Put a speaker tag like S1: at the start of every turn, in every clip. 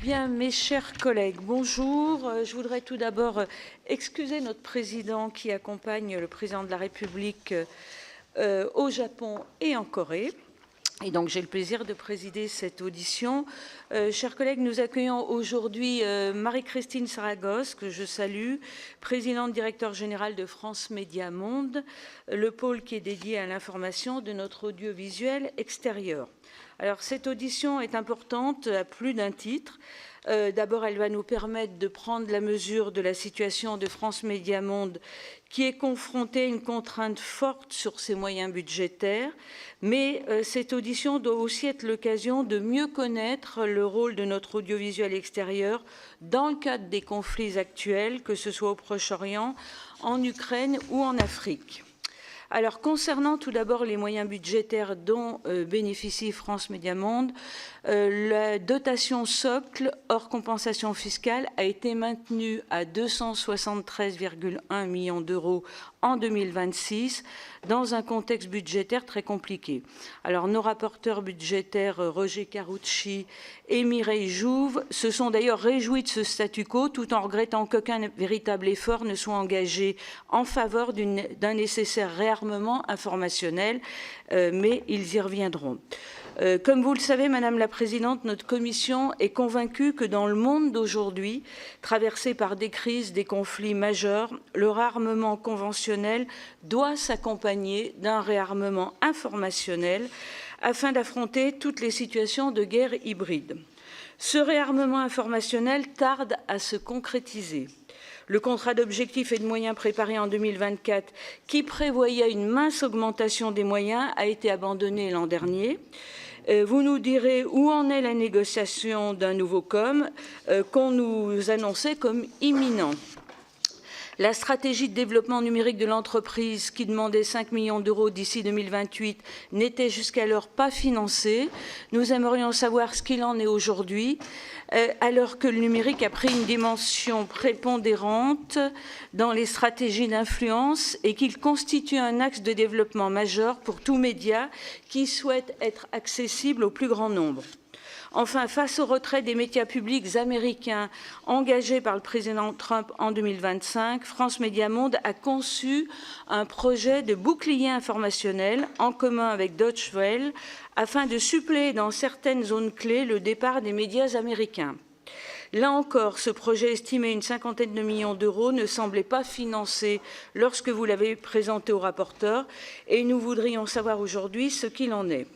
S1: Bien, mes chers collègues, bonjour. Je voudrais tout d'abord excuser notre président qui accompagne le président de la République au Japon et en Corée. Et donc, j'ai le plaisir de présider cette audition. Chers collègues, nous accueillons aujourd'hui Marie-Christine Saragosse, que je salue, présidente directeur général de France Média Monde, le pôle qui est dédié à l'information de notre audiovisuel extérieur. Alors, cette audition est importante à plus d'un titre. D'abord, elle va nous permettre de prendre la mesure de la situation de France Média Monde, qui est confrontée à une contrainte forte sur ses moyens budgétaires. Mais cette audition doit aussi être l'occasion de mieux connaître le rôle de notre audiovisuel extérieur dans le cadre des conflits actuels, que ce soit au Proche-Orient, en Ukraine ou en Afrique. Alors, concernant tout d'abord les moyens budgétaires dont bénéficie France Média Monde, la dotation socle hors compensation fiscale a été maintenue à 273,1 millions d'euros en 2026 dans un contexte budgétaire très compliqué. Alors, nos rapporteurs budgétaires Roger Carucci et Mireille Jouve se sont d'ailleurs réjouis de ce statu quo tout en regrettant qu'aucun véritable effort ne soit engagé en faveur d'un nécessaire réarmement informationnel, mais ils y reviendront. Comme vous le savez, Madame la Présidente, notre commission est convaincue que dans le monde d'aujourd'hui, traversé par des crises, des conflits majeurs, le réarmement conventionnel doit s'accompagner d'un réarmement informationnel afin d'affronter toutes les situations de guerre hybride. Ce réarmement informationnel tarde à se concrétiser. Le contrat d'objectifs et de moyens préparé en 2024, qui prévoyait une mince augmentation des moyens, a été abandonné l'an dernier. Vous nous direz où en est la négociation d'un nouveau COM qu'on nous annonçait comme imminent. La stratégie de développement numérique de l'entreprise, qui demandait 5 millions d'euros d'ici 2028, n'était jusqu'alors pas financée. Nous aimerions savoir ce qu'il en est aujourd'hui, alors que le numérique a pris une dimension prépondérante dans les stratégies d'influence et qu'il constitue un axe de développement majeur pour tout média qui souhaite être accessible au plus grand nombre. Enfin, face au retrait des médias publics américains engagés par le président Trump en 2025, France Média Monde a conçu un projet de bouclier informationnel en commun avec Deutsche Welle afin de suppléer dans certaines zones clés le départ des médias américains. Là encore, ce projet estimé à une cinquantaine de millions d'euros ne semblait pas financé lorsque vous l'avez présenté au rapporteur et nous voudrions savoir aujourd'hui ce qu'il en est.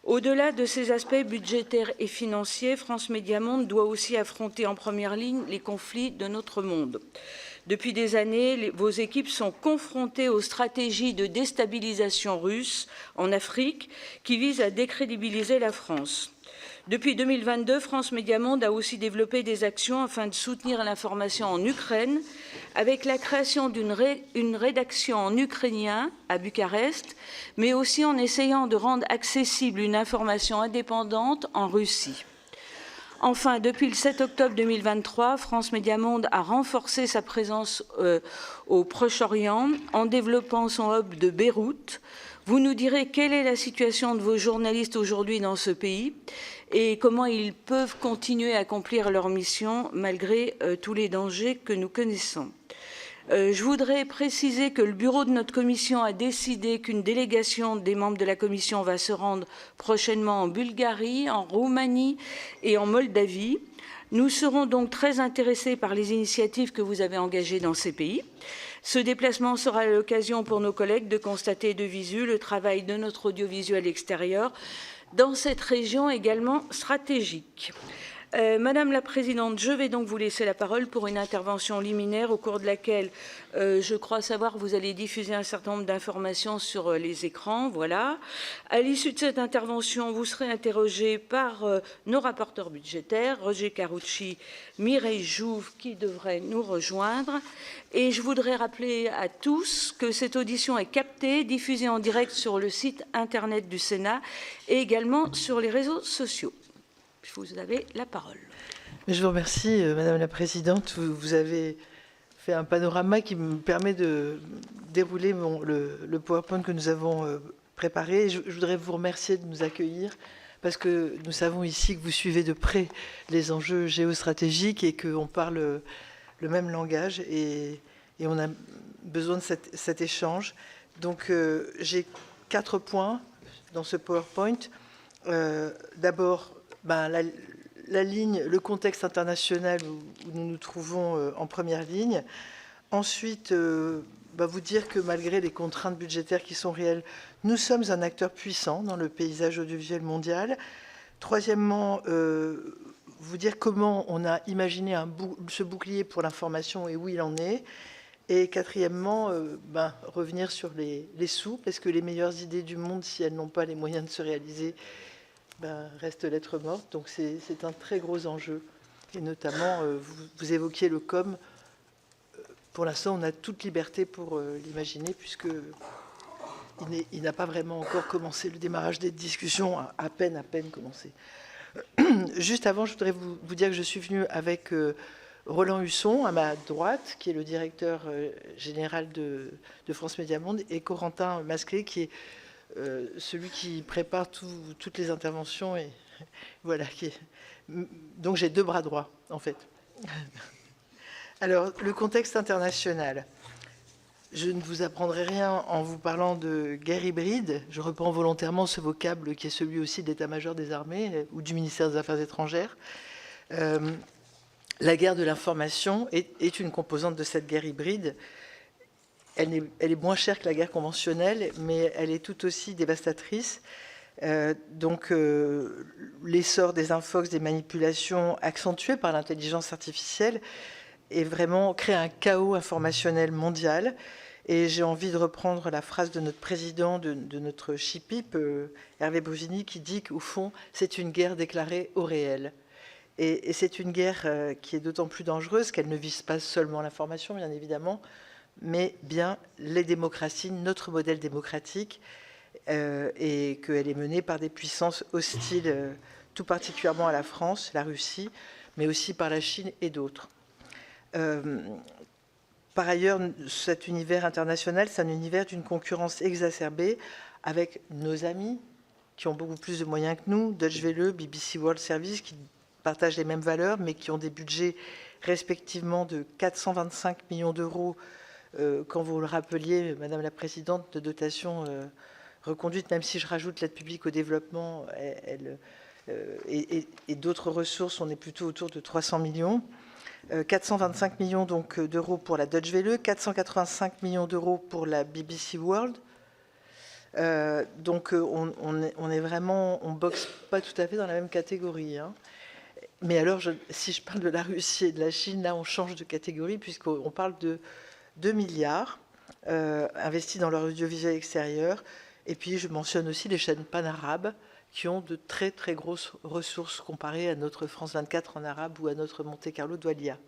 S1: Au-delà de ces aspects budgétaires et financiers, France Média Monde doit aussi affronter en première ligne les conflits de notre monde. Depuis des années, vos équipes sont confrontées aux stratégies de déstabilisation russe en Afrique qui visent à décrédibiliser la France. Depuis 2022, France Média Monde a aussi développé des actions afin de soutenir l'information en Ukraine, avec la création d'une rédaction en ukrainien à Bucarest, mais aussi en essayant de rendre accessible une information indépendante en Russie. Enfin, depuis le 7 octobre 2023, France Média Monde a renforcé sa présence au Proche-Orient en développant son hub de Beyrouth. Vous nous direz quelle est la situation de vos journalistes aujourd'hui dans ce pays et comment ils peuvent continuer à accomplir leur mission malgré tous les dangers que nous connaissons. Je voudrais préciser que le bureau de notre commission a décidé qu'une délégation des membres de la commission va se rendre prochainement en Bulgarie, en Roumanie et en Moldavie. Nous serons donc très intéressés par les initiatives que vous avez engagées dans ces pays. Ce déplacement sera l'occasion pour nos collègues de constater de visu le travail de notre audiovisuel extérieur dans cette région également stratégique. Madame la Présidente, je vais donc vous laisser la parole pour une intervention liminaire au cours de laquelle, je crois savoir, vous allez diffuser un certain nombre d'informations sur les écrans. Voilà. À l'issue de cette intervention, vous serez interrogé par nos rapporteurs budgétaires, Roger Carucci, Mireille Jouve, qui devraient nous rejoindre. Et je voudrais rappeler à tous que cette audition est captée, diffusée en direct sur le site Internet du Sénat et également sur les réseaux sociaux. Vous avez la parole.
S2: Je vous remercie, Madame la Présidente. Vous avez fait un panorama qui me permet de dérouler le PowerPoint que nous avons préparé. Je voudrais vous remercier de nous accueillir parce que nous savons ici que vous suivez de près les enjeux géostratégiques et qu'on parle le même langage et on a besoin de cet échange. Donc j'ai 4 points dans ce PowerPoint. D'abord, la ligne, le contexte international où nous nous trouvons en première ligne. Ensuite, vous dire que malgré les contraintes budgétaires qui sont réelles, nous sommes un acteur puissant dans le paysage audiovisuel mondial. Troisièmement, vous dire comment on a imaginé ce bouclier pour l'information et où il en est. Et quatrièmement, revenir sur les sous, parce que les meilleures idées du monde, si elles n'ont pas les moyens de se réaliser, restent lettre morte. Donc c'est un très gros enjeu. Et notamment, vous évoquiez le COM. Pour l'instant, on a toute liberté pour l'imaginer, puisqu'il n'a pas vraiment encore commencé le démarrage des discussions, à peine commencé. Juste avant, je voudrais vous dire que je suis venue avec Roland Husson, à ma droite, qui est le directeur général de France Médias Monde, et Corentin Masclé, qui est celui qui prépare toutes les interventions. Et voilà. Donc j'ai 2 bras droits, en fait. Alors, le contexte international. Je ne vous apprendrai rien en vous parlant de guerre hybride. Je reprends volontairement ce vocable qui est celui aussi de l'état-major des armées ou du ministère des Affaires étrangères. La guerre de l'information est une composante de cette guerre hybride. Elle est moins chère que la guerre conventionnelle, mais elle est tout aussi dévastatrice. L'essor des infox, des manipulations accentuées par l'intelligence artificielle, et vraiment créer un chaos informationnel mondial. Et j'ai envie de reprendre la phrase de notre président, de notre CHIPIP, Hervé Brusini, qui dit qu'au fond, c'est une guerre déclarée au réel. Et c'est une guerre qui est d'autant plus dangereuse qu'elle ne vise pas seulement l'information, bien évidemment, mais bien les démocraties, notre modèle démocratique, et qu'elle est menée par des puissances hostiles, tout particulièrement à la France, la Russie, mais aussi par la Chine et d'autres. Par ailleurs, cet univers international, c'est un univers d'une concurrence exacerbée avec nos amis qui ont beaucoup plus de moyens que nous, Deutsche Welle, BBC World Service, qui partagent les mêmes valeurs, mais qui ont des budgets respectivement de 425 millions d'euros, quand vous le rappeliez, Madame la Présidente, de dotation reconduite, même si je rajoute l'aide publique au développement et d'autres ressources, on est plutôt autour de 300 millions. 425 millions d'euros pour la Deutsche Welle, 485 millions d'euros pour la BBC World. On est vraiment, on boxe pas tout à fait dans la même catégorie. Hein. Mais alors, si je parle de la Russie et de la Chine, là, on change de catégorie puisqu'on parle de 2 milliards investis dans leur audiovisuel extérieur. Et puis, je mentionne aussi les chaînes pan-arabes qui ont de très très grosses ressources comparées à notre France 24 en arabe ou à notre Monte Carlo Doualia.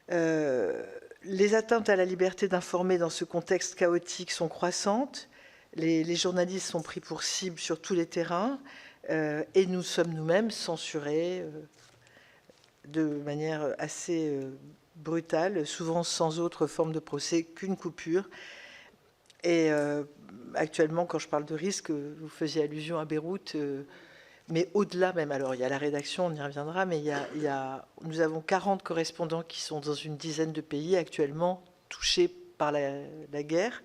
S2: Les atteintes à la liberté d'informer dans ce contexte chaotique sont croissantes. Les journalistes sont pris pour cible sur tous les terrains et nous sommes nous-mêmes censurés de manière assez brutale, souvent sans autre forme de procès qu'une coupure. Et actuellement, quand je parle de risque, vous faisiez allusion à Beyrouth, mais au-delà même, alors il y a la rédaction, on y reviendra, mais nous avons 40 correspondants qui sont dans une dizaine de pays actuellement touchés par la guerre,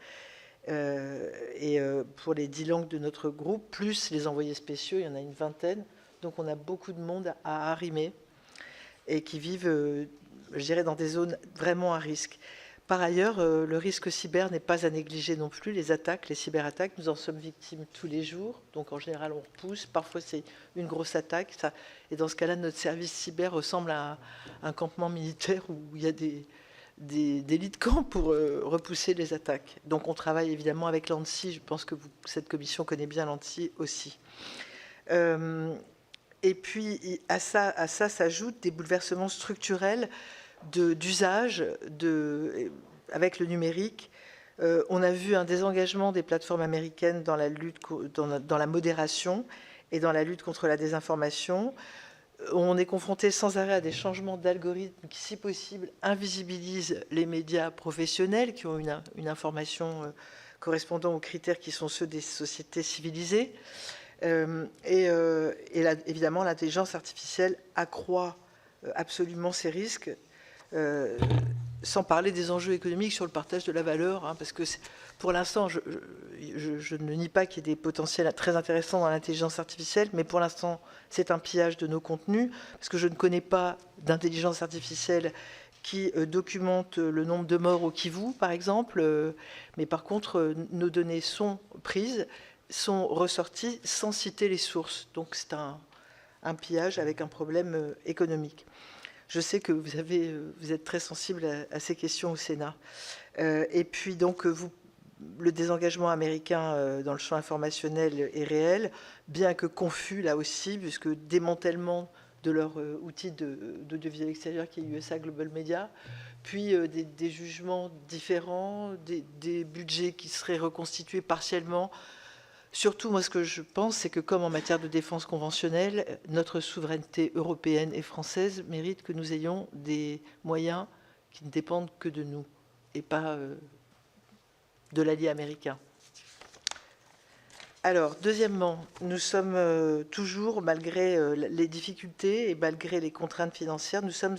S2: pour les 10 langues de notre groupe, plus les envoyés spéciaux, il y en a une vingtaine, donc on a beaucoup de monde à arrimer et qui vivent, je dirais, dans des zones vraiment à risque. Par ailleurs, le risque cyber n'est pas à négliger non plus. Les attaques, les cyberattaques, nous en sommes victimes tous les jours. Donc en général, on repousse. Parfois, c'est une grosse attaque. Et dans ce cas-là, notre service cyber ressemble à un campement militaire où il y a des lits de camp pour repousser les attaques. Donc on travaille évidemment avec l'ANSSI. Je pense que cette commission connaît bien l'ANSSI aussi. Et puis à ça s'ajoutent des bouleversements structurels d'usage avec le numérique. On a vu un désengagement des plateformes américaines dans la lutte, dans la modération et dans la lutte contre la désinformation. On est confronté sans arrêt à des changements d'algorithmes qui, si possible, invisibilisent les médias professionnels qui ont une information correspondant aux critères qui sont ceux des sociétés civilisées. Évidemment, l'intelligence artificielle accroît absolument ces risques, sans parler des enjeux économiques sur le partage de la valeur, hein, parce que pour l'instant, je ne nie pas qu'il y ait des potentiels très intéressants dans l'intelligence artificielle, mais pour l'instant, c'est un pillage de nos contenus, parce que je ne connais pas d'intelligence artificielle qui documente le nombre de morts au Kivu, par exemple, mais par contre, nos données sont prises, sont ressorties sans citer les sources. Donc c'est un pillage avec un problème économique. Je sais que vous êtes très sensible à ces questions au Sénat. Et puis donc, le désengagement américain dans le champ informationnel est réel, bien que confus là aussi, puisque démantèlement de leur outil de vie extérieure qui est USA Global Media, puis des jugements différents, des budgets qui seraient reconstitués partiellement. Surtout, moi, ce que je pense, c'est que comme en matière de défense conventionnelle, notre souveraineté européenne et française mérite que nous ayons des moyens qui ne dépendent que de nous et pas de l'allié américain. Alors, deuxièmement, nous sommes toujours, malgré les difficultés et malgré les contraintes financières, nous sommes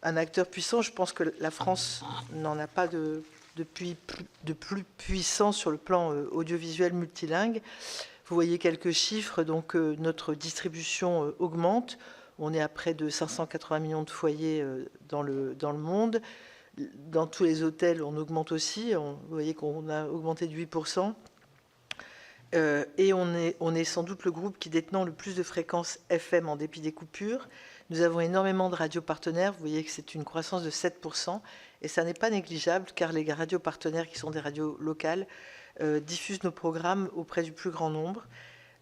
S2: un acteur puissant. Je pense que la France n'en a pas de plus puissant sur le plan audiovisuel multilingue. Vous voyez quelques chiffres, donc notre distribution augmente. On est à près de 580 millions de foyers dans le monde. Dans tous les hôtels, on augmente aussi. Vous voyez qu'on a augmenté de 8%. Et on est sans doute le groupe qui détenant le plus de fréquences FM en dépit des coupures. Nous avons énormément de radios partenaires. Vous voyez que c'est une croissance de 7%. Et ça n'est pas négligeable, car les radios partenaires, qui sont des radios locales, diffusent nos programmes auprès du plus grand nombre.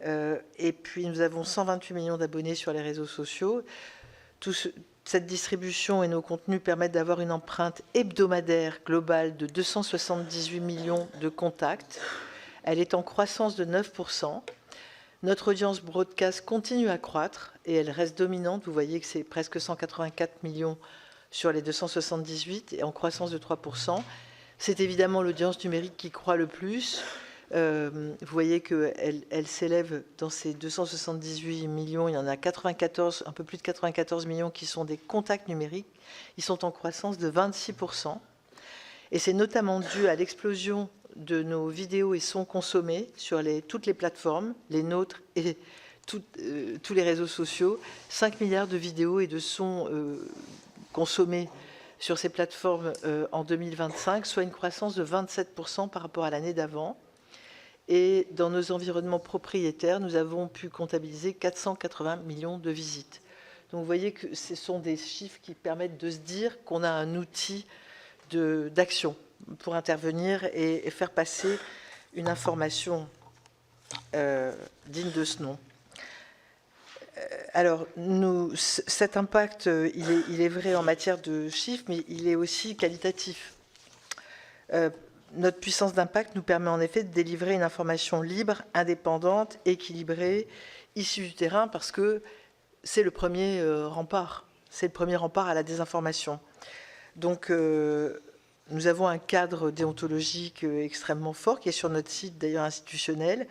S2: Et puis, nous avons 128 millions d'abonnés sur les réseaux sociaux. Cette distribution et nos contenus permettent d'avoir une empreinte hebdomadaire globale de 278 millions de contacts. Elle est en croissance de 9%. Notre audience broadcast continue à croître et elle reste dominante. Vous voyez que c'est presque 184 millions sur les 278 et en croissance de 3%. C'est évidemment l'audience numérique qui croît le plus. Vous voyez qu'elle s'élève dans ces 278 millions. Il y en a 94, un peu plus de 94 millions qui sont des contacts numériques. Ils sont en croissance de 26%. Et c'est notamment dû à l'explosion de nos vidéos et sons consommés sur toutes les plateformes, les nôtres et tous les réseaux sociaux. 5 milliards de vidéos et de sons consommés sur ces plateformes en 2025, soit une croissance de 27% par rapport à l'année d'avant. Et dans nos environnements propriétaires, nous avons pu comptabiliser 480 millions de visites. Donc vous voyez que ce sont des chiffres qui permettent de se dire qu'on a un outil d'action pour intervenir et faire passer une information digne de ce nom. Alors, cet impact, il est vrai en matière de chiffres, mais il est aussi qualitatif. Notre puissance d'impact nous permet en effet de délivrer une information libre, indépendante, équilibrée, issue du terrain, parce que c'est le premier rempart. C'est le premier rempart à la désinformation. Donc, nous avons un cadre déontologique extrêmement fort qui est sur notre site, d'ailleurs institutionnel,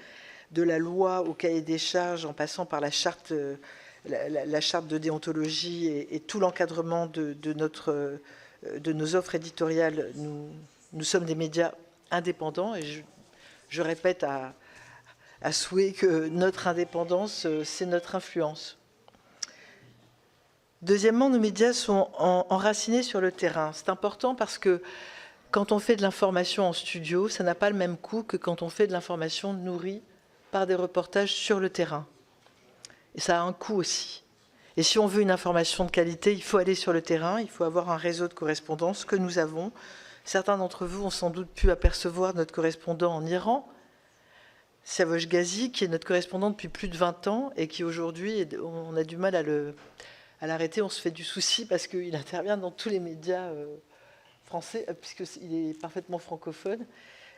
S2: de la loi au cahier des charges, en passant par la charte de déontologie et tout l'encadrement de nos offres éditoriales. Nous sommes des médias indépendants et je répète à souhait que notre indépendance, c'est notre influence. Deuxièmement, nos médias sont enracinés sur le terrain. C'est important parce que quand on fait de l'information en studio, ça n'a pas le même coût que quand on fait de l'information nourrie par des reportages sur le terrain. Et ça a un coût aussi. Et si on veut une information de qualité, il faut aller sur le terrain, il faut avoir un réseau de correspondance que nous avons. Certains d'entre vous ont sans doute pu apercevoir notre correspondant en Iran, Siavosh Ghazi, qui est notre correspondant depuis plus de 20 ans et qui aujourd'hui, on a du mal à l'arrêter, on se fait du souci parce qu'il intervient dans tous les médias français, puisqu'il est parfaitement francophone.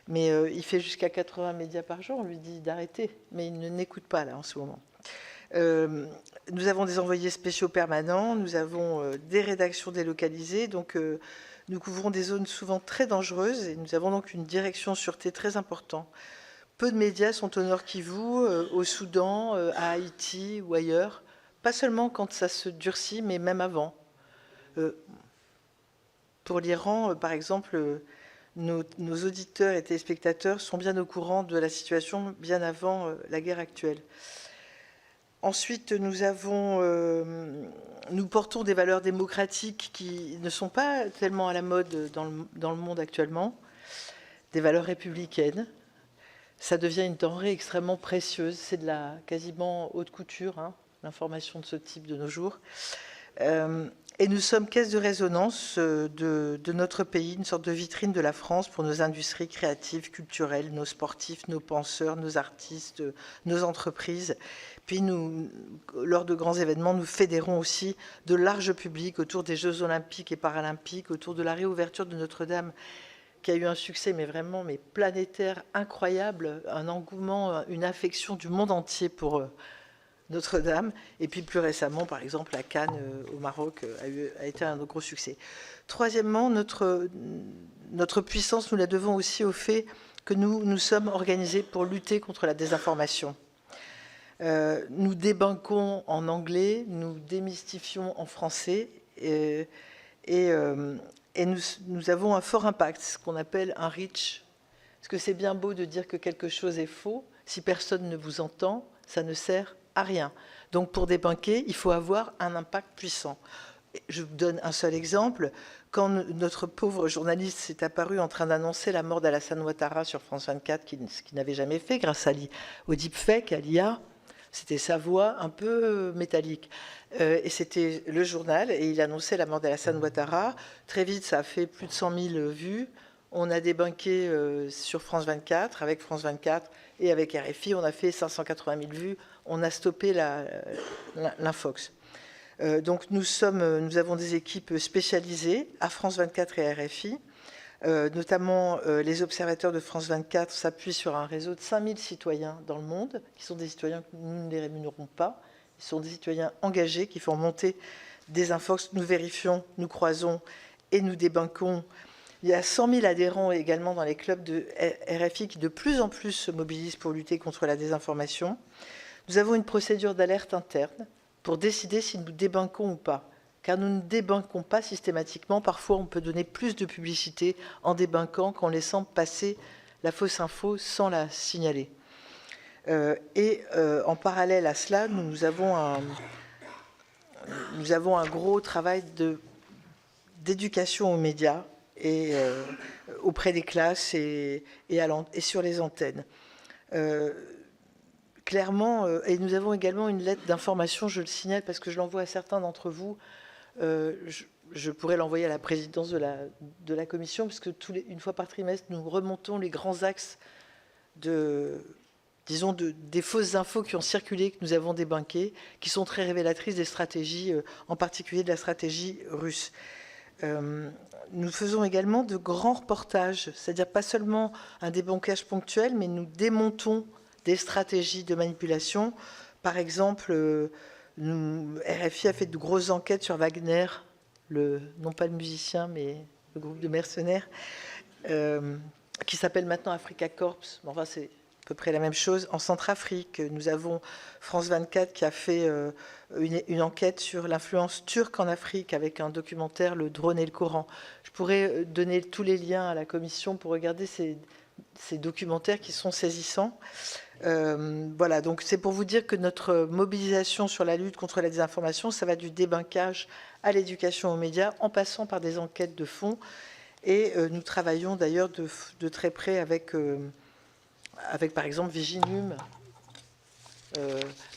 S2: Mais il fait jusqu'à 80 médias par jour, on lui dit d'arrêter, mais il ne n'écoute pas là en ce moment. Nous avons des envoyés spéciaux permanents, nous avons des rédactions délocalisées, donc nous couvrons des zones souvent très dangereuses et nous avons donc une direction sûreté très importante peu de médias sont au Nord Kivu, au Soudan, à Haïti ou ailleurs. Pas seulement quand ça se durcit, mais même avant. Pour l'Iran, par exemple, nos auditeurs et téléspectateurs sont bien au courant de la situation bien avant la guerre actuelle. Ensuite, nous portons des valeurs démocratiques qui ne sont pas tellement à la mode dans le monde actuellement, des valeurs républicaines. Ça devient une denrée extrêmement précieuse. C'est de la quasiment haute couture, hein, l'information de ce type de nos jours. Et nous sommes caisse de résonance de notre pays, une sorte de vitrine de la France pour nos industries créatives, culturelles, nos sportifs, nos penseurs, nos artistes, nos entreprises. Puis nous, lors de grands événements, nous fédérons aussi de larges publics autour des Jeux olympiques et paralympiques, autour de la réouverture de Notre-Dame, qui a eu un succès vraiment planétaire, incroyable, un engouement, une affection du monde entier pour Notre-Dame. Et puis plus récemment, par exemple, la Cannes au Maroc a été un gros succès. Troisièmement, notre puissance, nous la devons aussi au fait que nous sommes organisés pour lutter contre la désinformation. Nous débanquons en anglais, nous démystifions en français et nous avons un fort impact, ce qu'on appelle un reach. Parce que c'est bien beau de dire que quelque chose est faux, si personne ne vous entend, ça ne sert à rien. Donc pour débunker, il faut avoir un impact puissant. Je vous donne un seul exemple. Quand notre pauvre journaliste s'est apparu en train d'annoncer la mort d'Alassane Ouattara sur France 24, ce qu'il n'avait jamais fait grâce au deepfake, à l'IA, c'était sa voix un peu métallique. Et c'était le journal, et il annonçait la mort d'Alassane Ouattara. Très vite, ça a fait plus de 100 000 vues. On a débunké sur France 24, avec France 24 et avec RFI. On a fait 580 000 vues. On a stoppé l'infox. Donc nous avons des équipes spécialisées à France 24 et à RFI. Notamment, les observateurs de France 24 s'appuient sur un réseau de 5000 citoyens dans le monde, qui sont des citoyens que nous ne les rémunérons pas. Ils sont des citoyens engagés qui font monter des infox. Nous vérifions, nous croisons et nous débunkons. Il y a 100 000 adhérents également dans les clubs de RFI qui de plus en plus se mobilisent pour lutter contre la désinformation. Nous avons une procédure d'alerte interne pour décider si nous débunkons ou pas. Car nous ne débunkons pas systématiquement. Parfois, on peut donner plus de publicité en débunkant qu'en laissant passer la fausse info sans la signaler. En parallèle à cela, nous avons un gros travail d'éducation aux médias et auprès des classes et sur les antennes. Clairement, et nous avons également une lettre d'information, je le signale parce que je l'envoie à certains d'entre vous. Je pourrais l'envoyer à la présidence de la commission, puisque une fois par trimestre, nous remontons les grands axes des fausses infos qui ont circulé, que nous avons débunkées, qui sont très révélatrices des stratégies, en particulier de la stratégie russe. Nous faisons également de grands reportages, c'est-à-dire pas seulement un débunkage ponctuel, mais nous démontons des stratégies de manipulation. Par exemple, RFI a fait de grosses enquêtes sur Wagner, non pas le musicien, mais le groupe de mercenaires, qui s'appelle maintenant Africa Corps. Enfin, c'est à peu près la même chose. En Centrafrique, nous avons France 24 qui a fait une enquête sur l'influence turque en Afrique avec un documentaire, Le drone et le Coran. Je pourrais donner tous les liens à la commission pour regarder ces documentaires qui sont saisissants. Voilà, donc c'est pour vous dire que notre mobilisation sur la lutte contre la désinformation, ça va du débunkage à l'éducation aux médias, en passant par des enquêtes de fond. Et nous travaillons d'ailleurs de très près avec par exemple Viginum,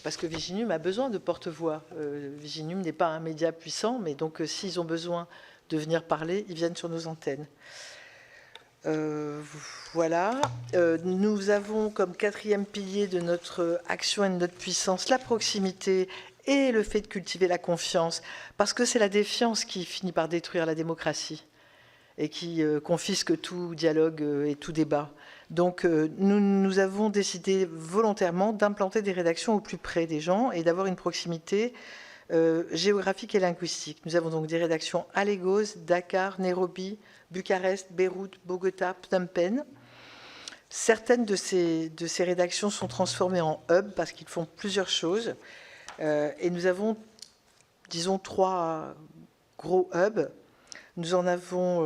S2: parce que Viginum a besoin de porte-voix. Viginum n'est pas un média puissant, mais donc s'ils ont besoin de venir parler, ils viennent sur nos antennes. Voilà. Nous avons comme quatrième pilier de notre action et de notre puissance la proximité et le fait de cultiver la confiance, parce que c'est la défiance qui finit par détruire la démocratie et qui confisque tout dialogue et tout débat. Donc nous avons décidé volontairement d'implanter des rédactions au plus près des gens et d'avoir une proximité géographique et linguistique. Nous avons donc des rédactions à Lagos, Dakar, Nairobi, Bucarest, Beyrouth, Bogota, Phnom Penh. Certaines de ces rédactions sont transformées en hub parce qu'ils font plusieurs choses. Et nous avons, disons, 3 gros hubs. Nous en avons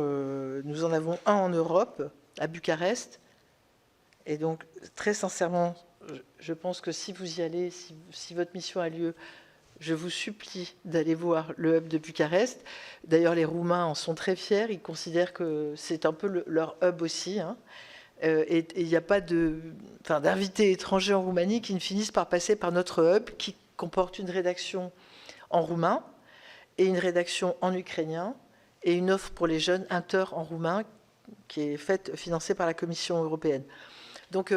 S2: un en Europe, à Bucarest. Et donc, très sincèrement, je pense que si vous y allez, si votre mission a lieu, je vous supplie d'aller voir le hub de Bucarest. D'ailleurs, les Roumains en sont très fiers. Ils considèrent que c'est un peu leur hub aussi. Hein. Et il n'y a pas d'invités étrangers en Roumanie qui ne finissent par passer par notre hub, qui comporte une rédaction en roumain et une rédaction en ukrainien et une offre pour les jeunes inter en roumain qui est financée par la Commission européenne. Donc,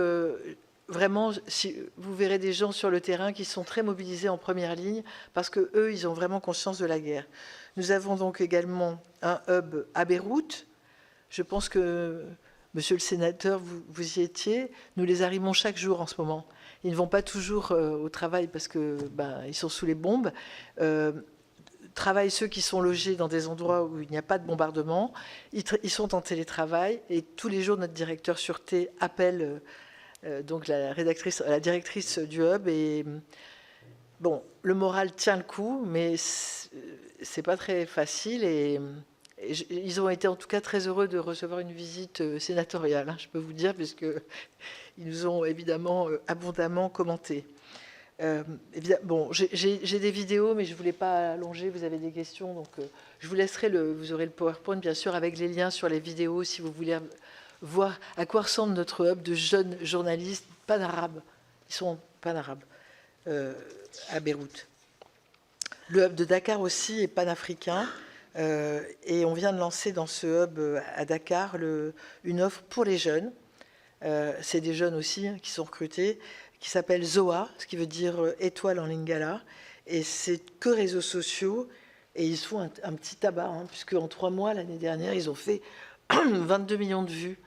S2: vraiment, vous verrez des gens sur le terrain qui sont très mobilisés en première ligne parce qu'eux, ils ont vraiment conscience de la guerre. Nous avons donc également un hub à Beyrouth. Je pense que, monsieur le sénateur, vous y étiez. Nous les arrimons chaque jour en ce moment. Ils ne vont pas toujours au travail parce qu'ils sont sous les bombes. Travaillent ceux qui sont logés dans des endroits où il n'y a pas de bombardement. Ils sont en télétravail et tous les jours, notre directeur sûreté appelle donc la directrice du hub. Et bon, le moral tient le coup, mais c'est pas très facile. Et ils ont été en tout cas très heureux de recevoir une visite sénatoriale, hein, je peux vous dire, puisqu'ils nous ont évidemment abondamment commenté. Bon, j'ai des vidéos, mais je ne voulais pas allonger. Vous avez des questions, donc je vous laisserai vous aurez le PowerPoint, bien sûr, avec les liens sur les vidéos, si vous voulez voir à quoi ressemble notre hub de jeunes journalistes panarabes. Ils sont panarabes à Beyrouth. Le hub de Dakar aussi est panafricain. Et on vient de lancer dans ce hub à Dakar une offre pour les jeunes. C'est des jeunes aussi hein, qui sont recrutés, qui s'appelle ZOA, ce qui veut dire étoile en lingala. Et c'est que réseaux sociaux. Et ils font un petit tabac, hein, puisque en 3 mois, l'année dernière, ils ont fait 22 millions de vues.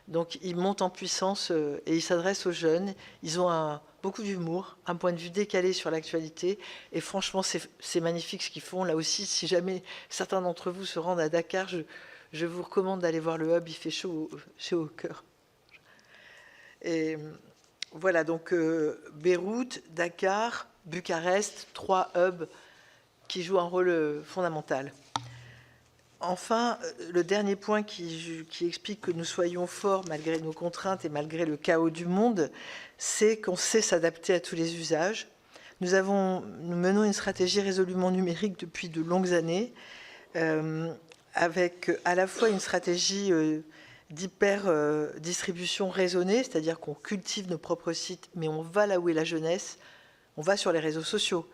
S2: Donc ils montent en puissance et ils s'adressent aux jeunes. Ils ont beaucoup d'humour, un point de vue décalé sur l'actualité. Et franchement, c'est magnifique ce qu'ils font. Là aussi, si jamais certains d'entre vous se rendent à Dakar, je vous recommande d'aller voir le hub. Il fait chaud au cœur. Et voilà, donc Beyrouth, Dakar, Bucarest, 3 hubs qui jouent un rôle fondamental. Enfin, le dernier point qui explique que nous soyons forts malgré nos contraintes et malgré le chaos du monde, c'est qu'on sait s'adapter à tous les usages. Nous menons une stratégie résolument numérique depuis de longues années, avec à la fois une stratégie d'hyper-distribution raisonnée, c'est-à-dire qu'on cultive nos propres sites, mais on va là où est la jeunesse, on va sur les réseaux sociaux.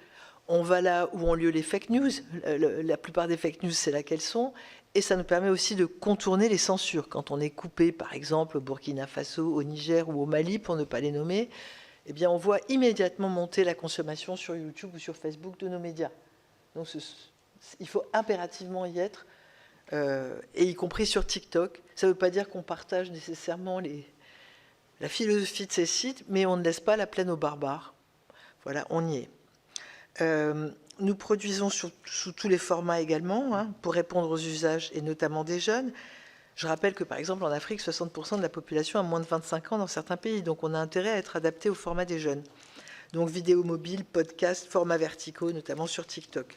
S2: On va là où ont lieu les fake news. La plupart des fake news, c'est là qu'elles sont. Et ça nous permet aussi de contourner les censures. Quand on est coupé, par exemple, au Burkina Faso, au Niger ou au Mali, pour ne pas les nommer, eh bien, on voit immédiatement monter la consommation sur YouTube ou sur Facebook de nos médias. Donc, il faut impérativement y être, et y compris sur TikTok. Ça ne veut pas dire qu'on partage nécessairement la philosophie de ces sites, mais on ne laisse pas la plaine aux barbares. Voilà, on y est. Nous produisons sous tous les formats également, hein, pour répondre aux usages, et notamment des jeunes. Je rappelle que, par exemple, en Afrique, 60% de la population a moins de 25 ans dans certains pays, donc on a intérêt à être adapté au format des jeunes. Donc vidéo mobile, podcast, formats verticaux, notamment sur TikTok.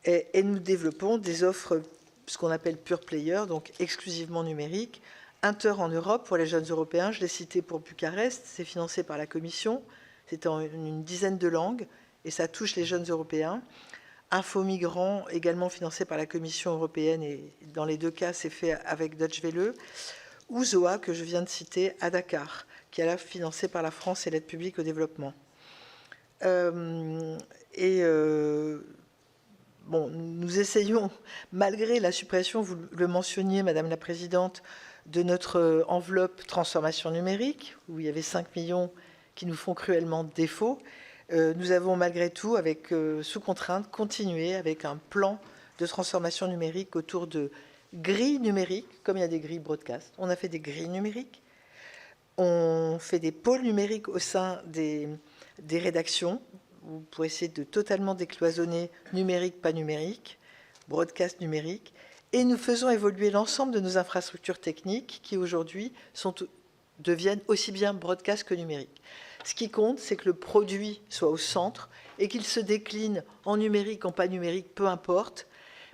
S2: Et nous développons des offres, ce qu'on appelle pure player, donc exclusivement numériques. Inter en Europe, pour les jeunes européens, je l'ai cité pour Bucarest, c'est financé par la Commission, c'est en une dizaine de langues, et ça touche les jeunes européens. Info Migrants, également financé par la Commission européenne, et dans les 2 cas, c'est fait avec Deutsche Welle. Ou ZOA, que je viens de citer, à Dakar, qui est là financé par la France et l'aide publique au développement. Bon, nous essayons, malgré la suppression, vous le mentionniez, Madame la Présidente, de notre enveloppe transformation numérique, où il y avait 5 millions qui nous font cruellement défaut. Nous avons malgré tout, sous contrainte, continué avec un plan de transformation numérique autour de grilles numériques, comme il y a des grilles broadcast. On a fait des grilles numériques. On fait des pôles numériques au sein des rédactions pour essayer de totalement décloisonner numérique, pas numérique, broadcast numérique. Et nous faisons évoluer l'ensemble de nos infrastructures techniques qui, aujourd'hui, sont devienne aussi bien broadcast que numérique. Ce qui compte, c'est que le produit soit au centre et qu'il se décline en numérique, en pas numérique, peu importe,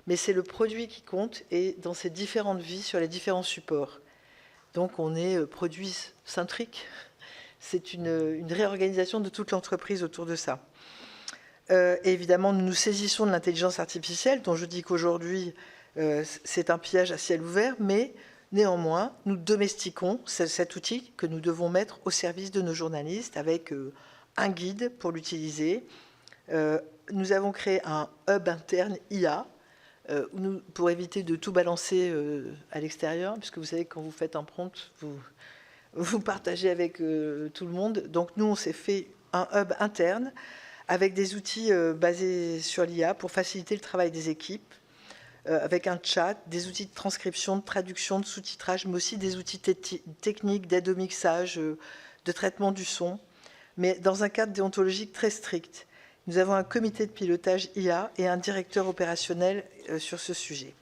S2: mais c'est le produit qui compte et dans ses différentes vies sur les différents supports. Donc on est produit-centrique. C'est une réorganisation de toute l'entreprise autour de ça. Évidemment, nous nous saisissons de l'intelligence artificielle, dont je dis qu'aujourd'hui, c'est un pillage à ciel ouvert, mais néanmoins, nous domestiquons cet outil que nous devons mettre au service de nos journalistes avec un guide pour l'utiliser. Nous avons créé un hub interne IA pour éviter de tout balancer à l'extérieur, puisque vous savez, quand vous faites un prompt, vous partagez avec tout le monde. Donc nous, on s'est fait un hub interne avec des outils basés sur l'IA pour faciliter le travail des équipes, avec un chat, des outils de transcription, de traduction, de sous-titrage, mais aussi des outils techniques d'aide au mixage, de traitement du son, mais dans un cadre déontologique très strict. Nous avons un comité de pilotage IA et un directeur opérationnel sur ce sujet.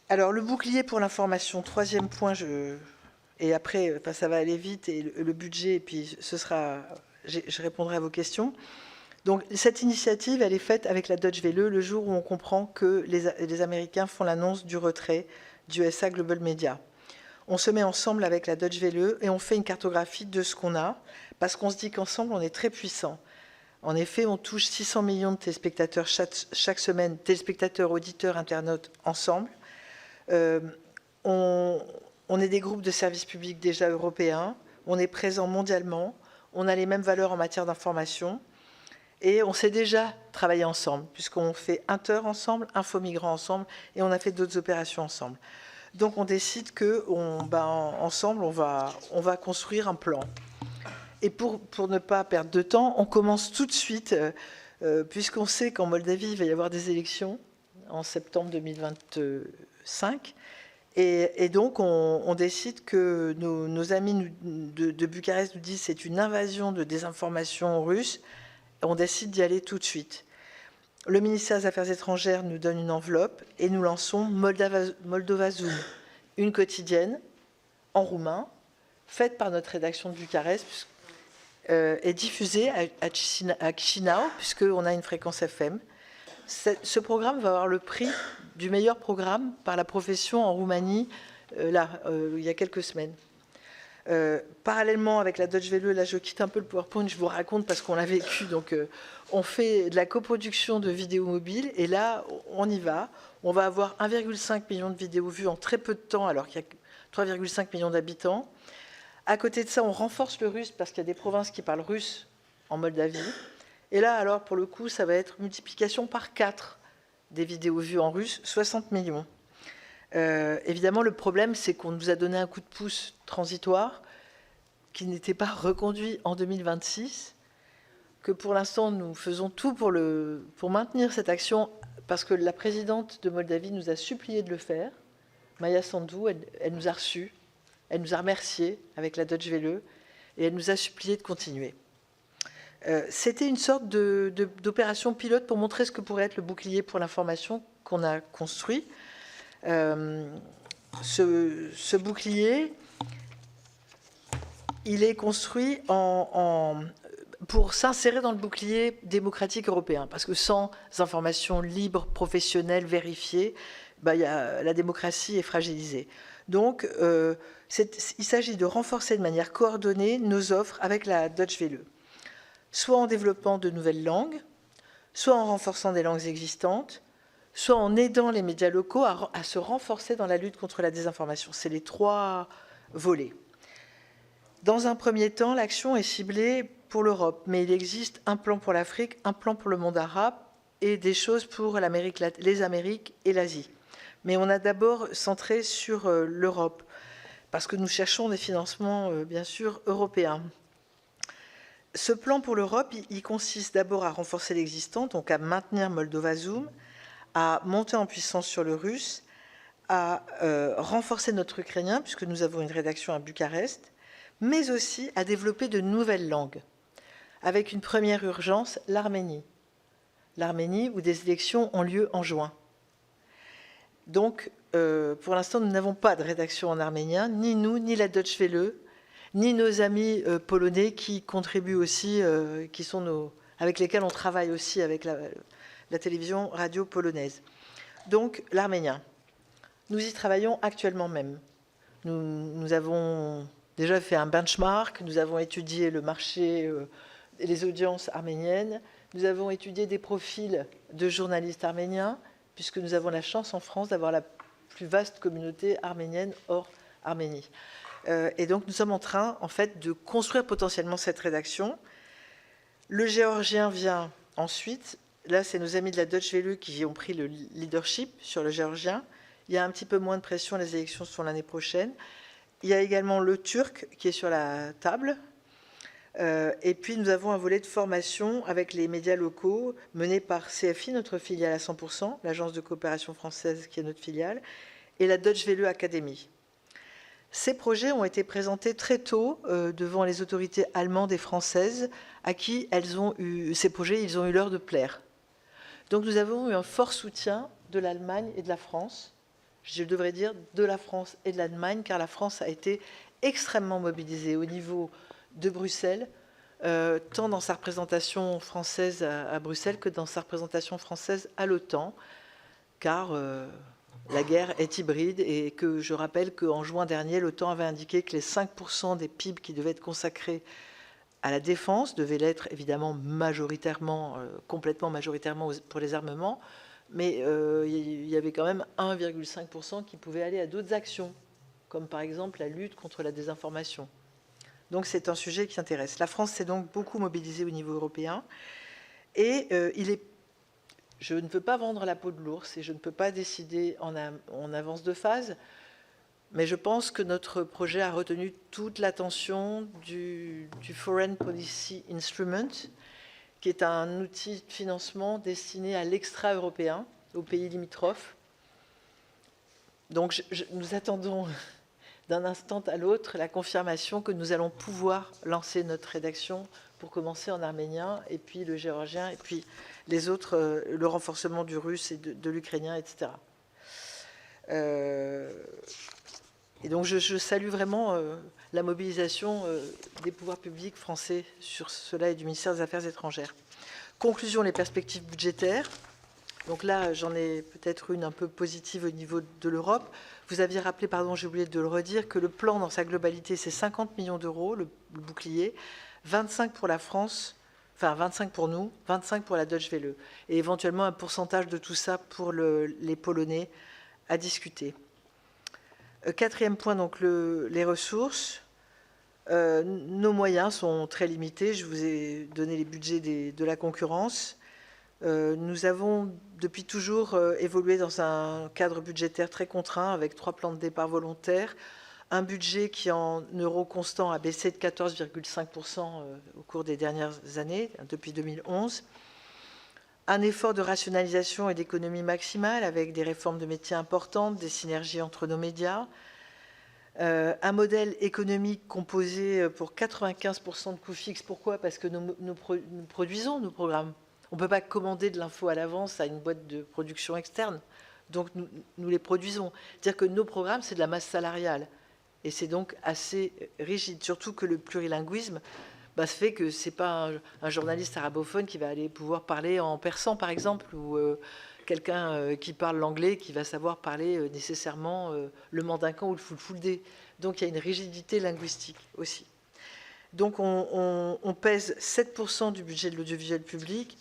S2: Alors, le bouclier pour l'information, troisième point, et après, ça va aller vite, et le budget, et puis je répondrai à vos questions. Donc, cette initiative, elle est faite avec la Deutsche Welle le jour où on comprend que les Américains font l'annonce du retrait du USA Global Media. On se met ensemble avec la Deutsche Welle et on fait une cartographie de ce qu'on a, parce qu'on se dit qu'ensemble, on est très puissants. En effet, on touche 600 millions de téléspectateurs chaque semaine, téléspectateurs, auditeurs, internautes, ensemble. On est des groupes de services publics déjà européens, on est présent mondialement, on a les mêmes valeurs en matière d'information, et on sait déjà travailler ensemble, puisqu'on fait Inter ensemble, Info-Migrants ensemble, et on a fait d'autres opérations ensemble. Donc on décide qu'ensemble, on va construire un plan. Et pour ne pas perdre de temps, on commence tout de suite, puisqu'on sait qu'en Moldavie, il va y avoir des élections en septembre 2025. Et donc, on décide que nos amis de Bucarest nous disent que c'est une invasion de désinformation russe. On décide d'y aller tout de suite. Le ministère des Affaires étrangères nous donne une enveloppe et nous lançons Moldova Zoom, une quotidienne en roumain, faite par notre rédaction de Bucarest, et diffusée à Chisinau, puisqu'on a une fréquence FM. Ce programme va avoir le prix du meilleur programme par la profession en Roumanie, il y a quelques semaines. Parallèlement avec la Deutsche Welle, là je quitte un peu le PowerPoint, je vous raconte parce qu'on l'a vécu, donc on fait de la coproduction de vidéos mobiles, et là on y va. On va avoir 1,5 million de vidéos vues en très peu de temps, alors qu'il y a 3,5 millions d'habitants. À côté de ça, on renforce le russe, parce qu'il y a des provinces qui parlent russe en Moldavie. Et là, alors, pour le coup, ça va être multiplication par 4 des vidéos vues en russe, 60 millions. Évidemment, le problème, c'est qu'on nous a donné un coup de pouce transitoire qui n'était pas reconduit en 2026, que pour l'instant, nous faisons tout pour maintenir cette action, parce que la présidente de Moldavie nous a supplié de le faire. Maia Sandu, elle nous a reçus, elle nous a remerciés avec la Deutsche Welle, et elle nous a supplié de continuer. C'était une sorte d'opération pilote pour montrer ce que pourrait être le bouclier pour l'information qu'on a construit. Ce bouclier, il est construit pour s'insérer dans le bouclier démocratique européen, parce que sans information libre, professionnelle, vérifiée, la démocratie est fragilisée. Donc, il s'agit de renforcer de manière coordonnée nos offres avec la Deutsche Welle, soit en développant de nouvelles langues, soit en renforçant des langues existantes, soit en aidant les médias locaux à se renforcer dans la lutte contre la désinformation. C'est les 3 volets. Dans un premier temps, l'action est ciblée pour l'Europe, mais il existe un plan pour l'Afrique, un plan pour le monde arabe et des choses pour les Amériques et l'Asie. Mais on a d'abord centré sur l'Europe, parce que nous cherchons des financements, bien sûr, européens. Ce plan pour l'Europe, il consiste d'abord à renforcer l'existant, donc à maintenir Moldova Zoom, à monter en puissance sur le russe, à renforcer notre ukrainien, puisque nous avons une rédaction à Bucarest, mais aussi à développer de nouvelles langues, avec une première urgence, l'Arménie. L'Arménie, où des élections ont lieu en juin. Donc, pour l'instant, nous n'avons pas de rédaction en arménien, ni nous, ni la Deutsche Welle, ni nos amis polonais qui contribuent aussi, avec lesquels on travaille aussi avec la télévision radio polonaise. Donc, l'arménien. Nous y travaillons actuellement même. Nous avons déjà fait un benchmark, nous avons étudié le marché et les audiences arméniennes, nous avons étudié des profils de journalistes arméniens, puisque nous avons la chance en France d'avoir la plus vaste communauté arménienne hors Arménie. Et donc nous sommes en train, en fait, de construire potentiellement cette rédaction. Le géorgien vient ensuite. Là, c'est nos amis de la Deutsche Welle qui ont pris le leadership sur le géorgien. Il y a un petit peu moins de pression, les élections sont l'année prochaine. Il y a également le turc qui est sur la table. Et puis, nous avons un volet de formation avec les médias locaux mené par CFI, notre filiale à 100%, l'agence de coopération française qui est notre filiale, et la Deutsche Welle Academy. Ces projets ont été présentés très tôt devant les autorités allemandes et françaises à qui ces projets, ils ont eu l'heure de plaire. Donc nous avons eu un fort soutien de l'Allemagne et de la France. Je devrais dire de la France et de l'Allemagne, car la France a été extrêmement mobilisée au niveau de Bruxelles, tant dans sa représentation française à Bruxelles que dans sa représentation française à l'OTAN, car la guerre est hybride et que je rappelle qu'en juin dernier, l'OTAN avait indiqué que les 5% des PIB qui devaient être consacrés à la défense devaient l'être évidemment majoritairement, complètement majoritairement pour les armements, mais il y avait quand même 1,5% qui pouvait aller à d'autres actions, comme par exemple la lutte contre la désinformation. Donc c'est un sujet qui intéresse. La France s'est donc beaucoup mobilisée au niveau européen et je ne peux pas vendre la peau de l'ours et je ne peux pas décider en avance de phase, mais je pense que notre projet a retenu toute l'attention du Foreign Policy Instrument, qui est un outil de financement destiné à l'extra-européen, aux pays limitrophes. Donc nous attendons d'un instant à l'autre la confirmation que nous allons pouvoir lancer notre rédaction pour commencer en arménien, et puis le géorgien, et puis les autres, le renforcement du russe et de l'ukrainien, etc. Et donc je salue vraiment la mobilisation des pouvoirs publics français sur cela et du ministère des Affaires étrangères. Conclusion, les perspectives budgétaires. Donc là, j'en ai peut-être une un peu positive au niveau de l'Europe. Vous aviez rappelé, pardon, j'ai oublié de le redire, que le plan dans sa globalité, c'est 50 millions d'euros, le bouclier, 25 pour la France, enfin 25 pour nous, 25 pour la Deutsche Welle, et éventuellement un pourcentage de tout ça pour les Polonais à discuter. Quatrième point, donc les ressources. Nos moyens sont très limités. Je vous ai donné les budgets de la concurrence. Nous avons depuis toujours évolué dans un cadre budgétaire très contraint avec 3 plans de départ volontaires, un budget qui en euros constants a baissé de 14,5% au cours des dernières années, depuis 2011, un effort de rationalisation et d'économie maximale avec des réformes de métiers importantes, des synergies entre nos médias, un modèle économique composé pour 95% de coûts fixes. Pourquoi? Parce que nous produisons nos programmes. On ne peut pas commander de l'info à l'avance à une boîte de production externe. Donc, nous les produisons. C'est-à-dire que nos programmes, c'est de la masse salariale. Et c'est donc assez rigide. Surtout que le plurilinguisme fait que ce n'est pas un journaliste arabophone qui va aller pouvoir parler en persan, par exemple, ou quelqu'un qui parle l'anglais qui va savoir parler nécessairement le mandinkan ou le fulfulde. Donc, il y a une rigidité linguistique aussi. Donc, on pèse 7% du budget de l'audiovisuel public.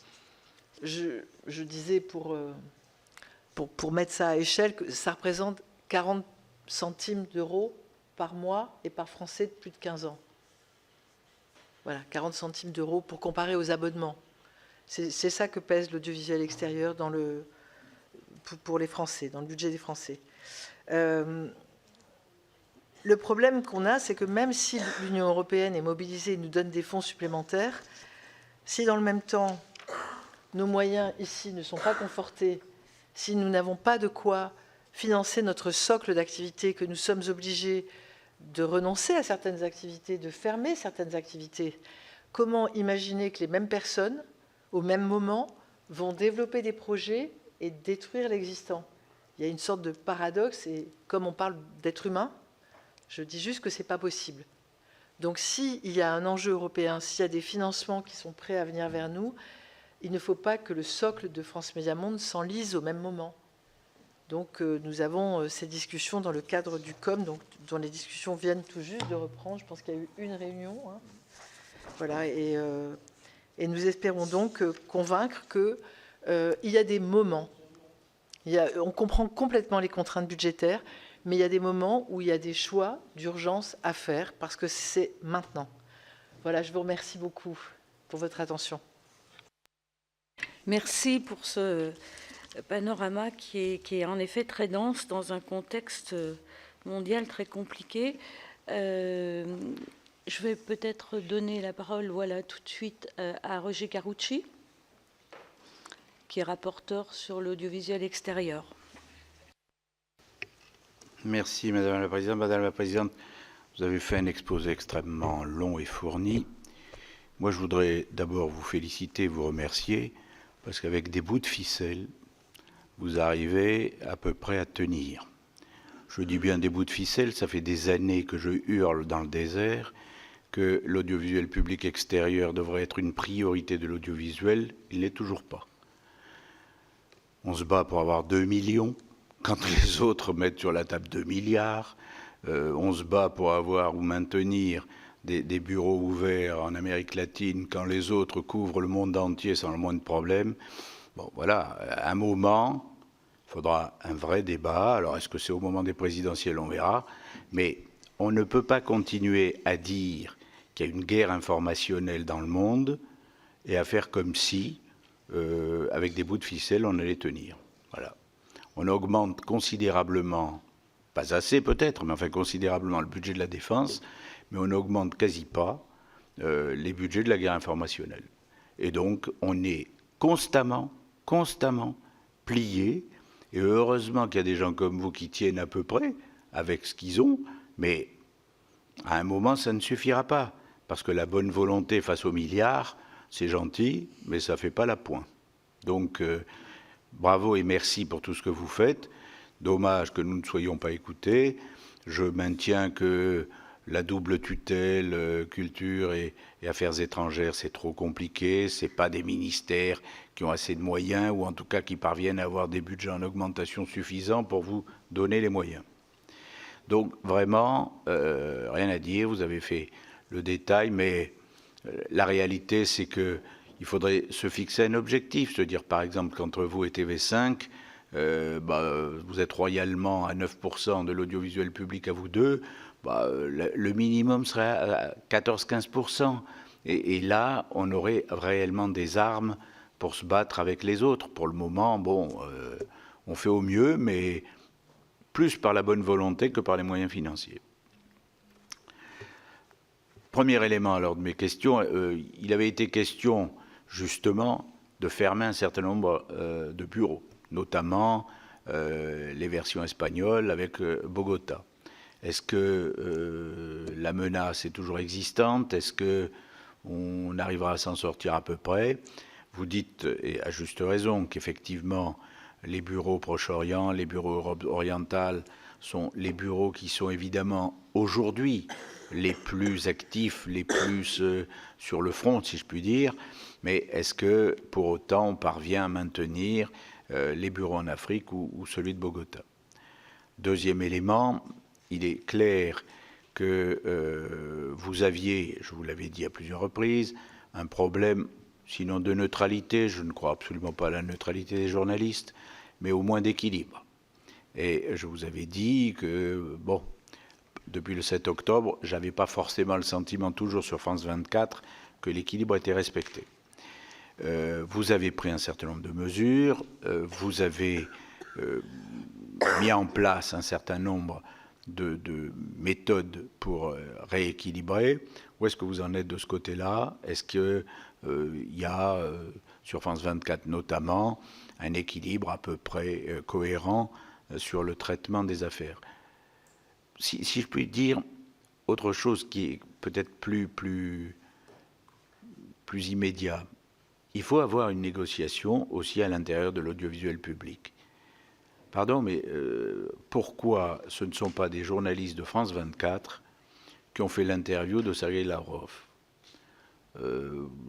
S2: Je disais, pour mettre ça à échelle, que ça représente 40 centimes d'euros par mois et par Français de plus de 15 ans. Voilà, 40 centimes d'euros pour comparer aux abonnements. C'est ça que pèse l'audiovisuel extérieur pour les Français, dans le budget des Français. Le problème qu'on a, c'est que même si l'Union européenne est mobilisée et nous donne des fonds supplémentaires, si dans le même temps, nos moyens ici ne sont pas confortés, si nous n'avons pas de quoi financer notre socle d'activités, que nous sommes obligés de renoncer à certaines activités, de fermer certaines activités, comment imaginer que les mêmes personnes, au même moment, vont développer des projets et détruire l'existant? Il il y a une sorte de paradoxe, et comme on parle d'être humain, je dis juste que ce n'est pas possible. Donc s'il y a un enjeu européen, s'il y a des financements qui sont prêts à venir vers nous, il ne faut pas que le socle de France Médias Monde s'enlise au même moment. Donc nous avons ces discussions dans le cadre du COM, dont les discussions viennent tout juste de reprendre. Je pense qu'il y a eu une réunion. Hein. Voilà, et nous espérons donc convaincre qu'il y a des moments. On comprend complètement les contraintes budgétaires, mais il y a des moments où il y a des choix d'urgence à faire, parce que c'est maintenant. Voilà, je vous remercie beaucoup pour votre attention.
S1: Merci pour ce panorama qui est en effet très dense dans un contexte mondial très compliqué. Je vais peut-être donner la parole tout de suite à Roger Carucci, qui est rapporteur sur l'audiovisuel extérieur.
S3: Merci Madame la Présidente. Madame la Présidente, vous avez fait un exposé extrêmement long et fourni. Moi, je voudrais d'abord vous féliciter, vous remercier, parce qu'avec des bouts de ficelle, vous arrivez à peu près à tenir. Je dis bien des bouts de ficelle, ça fait des années que je hurle dans le désert que l'audiovisuel public extérieur devrait être une priorité de l'audiovisuel. Il n'est toujours pas. On se bat pour avoir 2 millions, quand les autres mettent sur la table 2 milliards. On se bat pour avoir ou maintenir des bureaux ouverts en Amérique latine, quand les autres couvrent le monde entier sans le moindre problème. Bon, voilà, à un moment, il faudra un vrai débat. Alors, est-ce que c'est au moment des présidentielles? On verra. Mais on ne peut pas continuer à dire qu'il y a une guerre informationnelle dans le monde et à faire comme si, avec des bouts de ficelle, on allait tenir. Voilà. On augmente considérablement, pas assez peut-être, mais enfin considérablement le budget de la défense, mais on n'augmente quasi pas les budgets de la guerre informationnelle. Et donc, on est constamment plié, et heureusement qu'il y a des gens comme vous qui tiennent à peu près avec ce qu'ils ont, mais à un moment, ça ne suffira pas, parce que la bonne volonté face aux milliards, c'est gentil, mais ça ne fait pas la pointe. Donc, bravo et merci pour tout ce que vous faites. Dommage que nous ne soyons pas écoutés. Je maintiens que la double tutelle, culture et affaires étrangères, c'est trop compliqué. Ce n'est pas des ministères qui ont assez de moyens, ou en tout cas qui parviennent à avoir des budgets en augmentation suffisants pour vous donner les moyens. Donc vraiment, rien à dire, vous avez fait le détail, mais la réalité, c'est qu'il faudrait se fixer un objectif, se dire par exemple qu'entre vous et TV5, vous êtes royalement à 9% de l'audiovisuel public à vous deux, le minimum serait à 14-15%. Et là, on aurait réellement des armes pour se battre avec les autres. Pour le moment, on fait au mieux, mais plus par la bonne volonté que par les moyens financiers. Premier élément alors de mes questions, il avait été question justement de fermer un certain nombre de bureaux, notamment les versions espagnoles avec Bogota. Est-ce que la menace est toujours existante? Est-ce qu'on arrivera à s'en sortir à peu près? Vous dites, et à juste raison, qu'effectivement, les bureaux Proche-Orient, les bureaux Europe orientale sont les bureaux qui sont évidemment aujourd'hui les plus actifs, les plus sur le front, si je puis dire. Mais est-ce que, pour autant, on parvient à maintenir les bureaux en Afrique ou celui de Bogota? Deuxième élément, il est clair que vous aviez, je vous l'avais dit à plusieurs reprises, un problème, sinon de neutralité, je ne crois absolument pas à la neutralité des journalistes, mais au moins d'équilibre. Et je vous avais dit que, depuis le 7 octobre, je n'avais pas forcément le sentiment, toujours sur France 24, que l'équilibre était respecté. Vous avez pris un certain nombre de mesures, vous avez mis en place un certain nombre de méthodes pour rééquilibrer. Où est-ce que vous en êtes de ce côté-là? Est-ce qu'il y a, sur France 24 notamment, un équilibre à peu près cohérent sur le traitement des affaires? Si je puis dire autre chose qui est peut-être plus immédiat, il faut avoir une négociation aussi à l'intérieur de l'audiovisuel public. pardon, mais pourquoi ce ne sont pas des journalistes de France 24 qui ont fait l'interview de Sergueï Lavrov?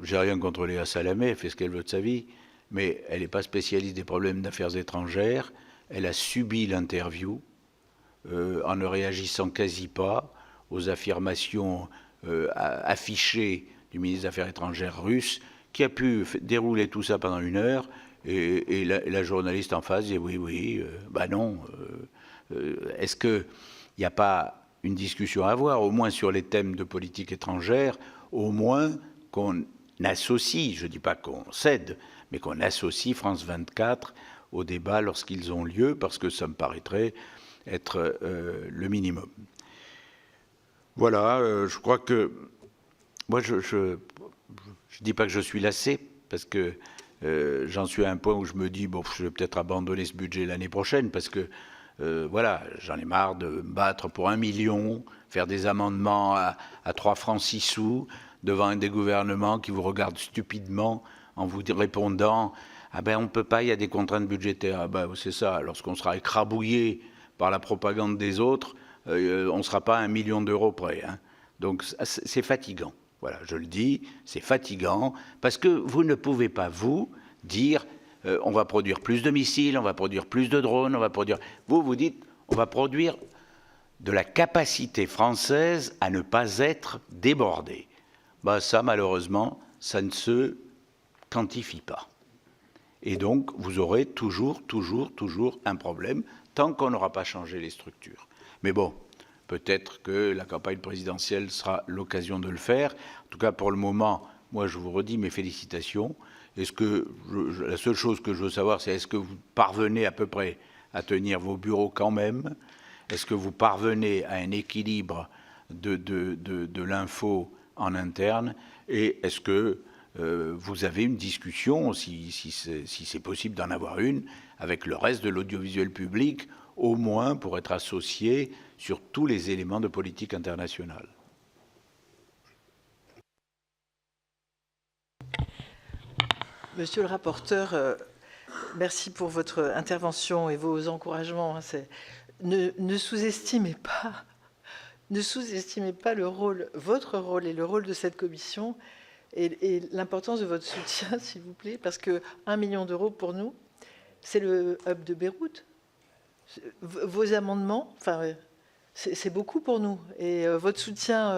S3: J'ai rien contre Léa Salamé, elle fait ce qu'elle veut de sa vie, mais elle n'est pas spécialiste des problèmes d'affaires étrangères. Elle a subi l'interview en ne réagissant quasi pas aux affirmations affichées du ministre des Affaires étrangères russe, qui a pu dérouler tout ça pendant 1 heure, et la journaliste en face dit oui, bah non. Est-ce qu'il n'y a pas une discussion à avoir, au moins sur les thèmes de politique étrangère, au moins qu'on associe, je ne dis pas qu'on cède, mais qu'on associe France 24 au débat lorsqu'ils ont lieu, parce que ça me paraîtrait être le minimum. Voilà, je crois que... Moi, je ne dis pas que je suis lassé, parce que j'en suis à un point où je me dis, bon, je vais peut-être abandonner ce budget l'année prochaine, parce que, voilà, j'en ai marre de me battre pour 1 million, faire des amendements à 3 francs 6 sous, devant un des gouvernements qui vous regarde stupidement en vous répondant « Ah ben on ne peut pas, il y a des contraintes budgétaires. » Ah ben c'est ça, lorsqu'on sera écrabouillé par la propagande des autres, on ne sera pas à 1 million d'euros près. Hein. Donc c'est fatigant. Voilà, je le dis, c'est fatigant, parce que vous ne pouvez pas, vous, dire on va produire plus de missiles, on va produire plus de drones, on va produire... Vous dites, on va produire de la capacité française à ne pas être débordée. Ben ça, malheureusement, ça ne se quantifie pas. Et donc, vous aurez toujours un problème, tant qu'on n'aura pas changé les structures. Mais bon, peut-être que la campagne présidentielle sera l'occasion de le faire. En tout cas, pour le moment, moi, je vous redis mes félicitations. La seule chose que je veux savoir, c'est est-ce que vous parvenez à peu près à tenir vos bureaux quand même? Est-ce que vous parvenez à un équilibre de l'info en interne? Et est-ce que vous avez une discussion, si c'est possible d'en avoir une, avec le reste de l'audiovisuel public, au moins pour être associé sur tous les éléments de politique internationale?
S2: Monsieur le rapporteur, merci pour votre intervention et vos encouragements. Ne sous-estimez pas le rôle, votre rôle et le rôle de cette commission et l'importance de votre soutien, s'il vous plaît, parce que 1 million d'euros pour nous, c'est le hub de Beyrouth. Vos amendements, enfin, c'est beaucoup pour nous. Et votre soutien,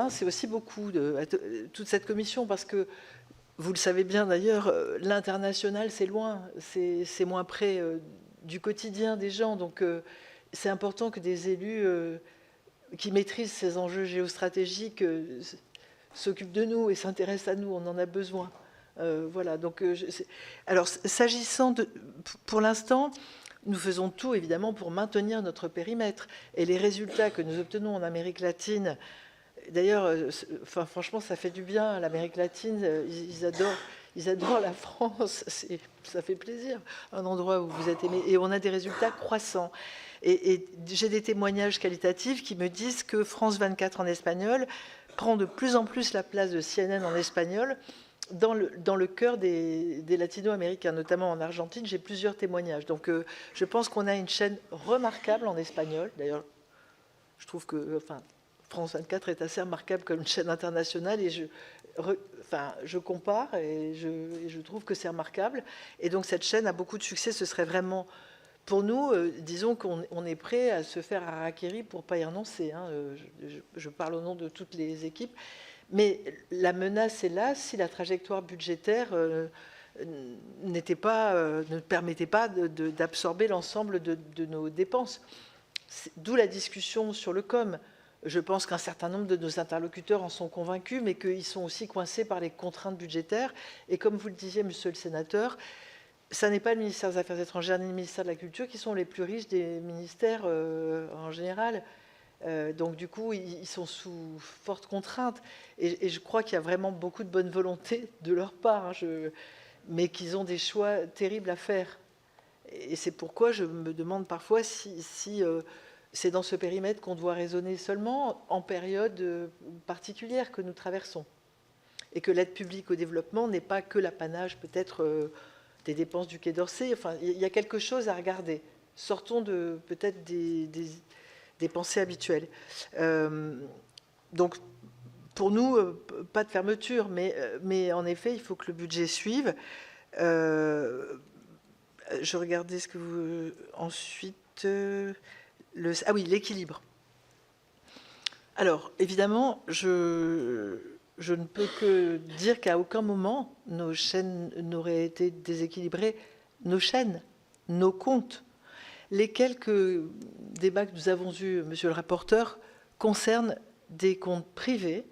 S2: c'est aussi beaucoup à toute cette commission, parce que vous le savez bien d'ailleurs, l'international, c'est loin, c'est moins près du quotidien des gens. Donc, c'est important que des élus qui maîtrisent ces enjeux géostratégiques s'occupent de nous et s'intéressent à nous. On en a besoin. Voilà. Donc, alors, s'agissant de, pour l'instant, nous faisons tout évidemment pour maintenir notre périmètre. Et les résultats que nous obtenons en Amérique latine. D'ailleurs, enfin, franchement, ça fait du bien. L'Amérique latine, ils adorent la France. Ça fait plaisir, un endroit où vous êtes aimé. Et on a des résultats croissants. Et j'ai des témoignages qualitatifs qui me disent que France 24 en espagnol prend de plus en plus la place de CNN en espagnol dans le cœur des latino-américains, notamment en Argentine. J'ai plusieurs témoignages. Donc, je pense qu'on a une chaîne remarquable en espagnol. D'ailleurs, je trouve que... Enfin, France 24 est assez remarquable comme une chaîne internationale et je compare et je trouve que c'est remarquable. Et donc cette chaîne a beaucoup de succès. Ce serait vraiment, pour nous, disons qu'on est prêt à se faire harakiri pour ne pas y renoncer. Hein. Je parle au nom de toutes les équipes. Mais la menace est là si la trajectoire budgétaire ne permettait pas d'absorber l'ensemble de nos dépenses. D'où la discussion sur le COM. Je pense qu'un certain nombre de nos interlocuteurs en sont convaincus, mais qu'ils sont aussi coincés par les contraintes budgétaires. Et comme vous le disiez, monsieur le sénateur, ça n'est pas le ministère des Affaires étrangères ni le ministère de la Culture qui sont les plus riches des ministères en général. Donc du coup, ils sont sous forte contrainte. Et je crois qu'il y a vraiment beaucoup de bonne volonté de leur part, hein, mais qu'ils ont des choix terribles à faire. Et c'est pourquoi je me demande parfois si c'est dans ce périmètre qu'on doit raisonner seulement en période particulière que nous traversons. Et que l'aide publique au développement n'est pas que l'apanage peut-être des dépenses du Quai d'Orsay. Enfin, il y a quelque chose à regarder. Sortons peut-être des pensées habituelles. Donc, pour nous, pas de fermeture, mais en effet, il faut que le budget suive. Je regardais ce que vous... Ensuite, ah oui, l'équilibre. Alors, évidemment, je ne peux que dire qu'à aucun moment, nos chaînes n'auraient été déséquilibrées. Nos chaînes, nos comptes. Les quelques débats que nous avons eus, monsieur le rapporteur, concernent des comptes privés,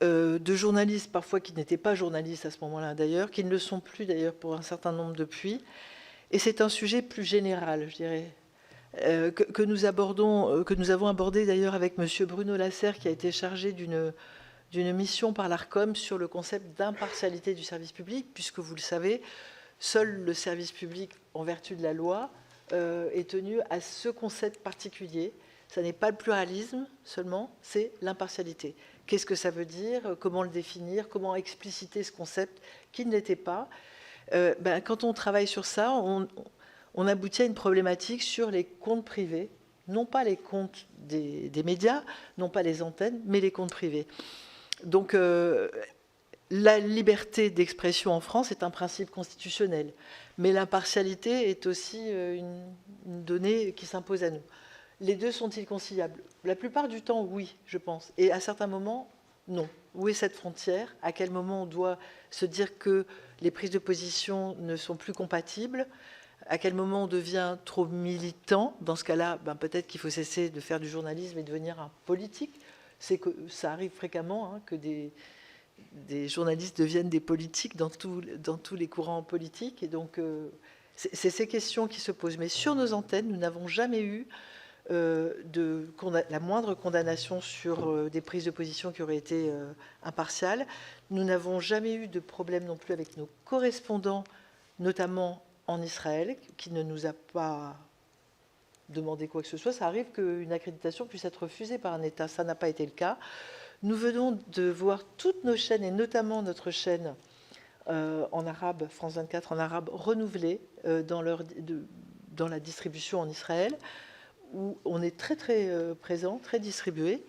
S2: de journalistes parfois qui n'étaient pas journalistes à ce moment-là d'ailleurs, qui ne le sont plus d'ailleurs pour un certain nombre depuis. Et c'est un sujet plus général, je dirais, que nous avons abordé d'ailleurs avec monsieur Bruno Lasserre, qui a été chargé d'une mission par l'ARCOM sur le concept d'impartialité du service public, puisque vous le savez, seul le service public, en vertu de la loi, est tenu à ce concept particulier. Ce n'est pas le pluralisme seulement, c'est l'impartialité. Qu'est-ce que ça veut dire? Comment le définir? Comment expliciter ce concept qui ne l'était pas? Quand on travaille sur ça, on aboutit à une problématique sur les comptes privés, non pas les comptes des médias, non pas les antennes, mais les comptes privés. Donc, la liberté d'expression en France est un principe constitutionnel, mais l'impartialité est aussi une donnée qui s'impose à nous. Les deux sont-ils conciliables? La plupart du temps, oui, je pense. Et à certains moments, non. Où est cette frontière? À quel moment on doit se dire que les prises de position ne sont plus compatibles? À quel moment on devient trop militant? Dans ce cas-là, peut-être qu'il faut cesser de faire du journalisme et devenir un politique. C'est que ça arrive fréquemment que des journalistes deviennent des politiques dans tous les courants politiques. Et donc, c'est ces questions qui se posent. Mais sur nos antennes, nous n'avons jamais eu la moindre condamnation sur des prises de position qui auraient été impartiales. Nous n'avons jamais eu de problème non plus avec nos correspondants, notamment en Israël, qui ne nous a pas demandé quoi que ce soit. Ça arrive qu'une accréditation puisse être refusée par un État. Ça n'a pas été le cas. Nous venons de voir toutes nos chaînes, et notamment notre chaîne en arabe, France 24 en arabe, renouvelée dans la distribution en Israël, où on est très très présent, très distribué.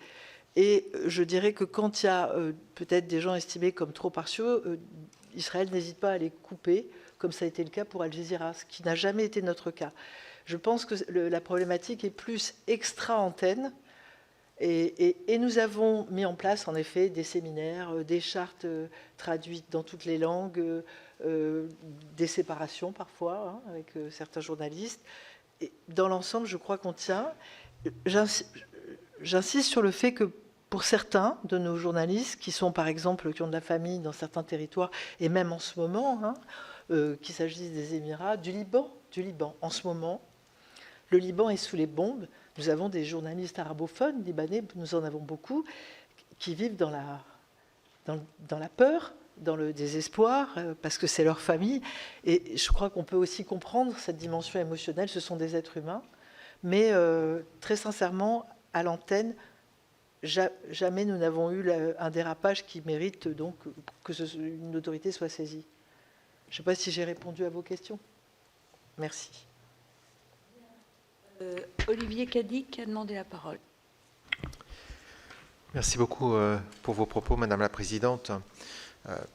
S2: Et je dirais que quand il y a peut-être des gens estimés comme trop partiaux, Israël n'hésite pas à les couper, comme ça a été le cas pour Al Jazeera, ce qui n'a jamais été notre cas. Je pense que la problématique est plus extra-antenne. Et nous avons mis en place, en effet, des séminaires, des chartes traduites dans toutes les langues, des séparations parfois, avec certains journalistes. Et dans l'ensemble, je crois qu'on tient. J'insiste sur le fait que pour certains de nos journalistes, qui sont par exemple, qui ont de la famille dans certains territoires, et même en ce moment, qu'il s'agisse des Émirats, du Liban, en ce moment, le Liban est sous les bombes. Nous avons des journalistes arabophones, libanais, nous en avons beaucoup, qui vivent dans la peur, dans le désespoir, parce que c'est leur famille. Et je crois qu'on peut aussi comprendre cette dimension émotionnelle. Ce sont des êtres humains. Mais très sincèrement, à l'antenne, jamais nous n'avons eu un dérapage qui mérite donc qu'une autorité soit saisie. Je ne sais pas si j'ai répondu à vos questions. Merci.
S1: Olivier Cadic a demandé la parole.
S4: Merci beaucoup pour vos propos, Madame la Présidente.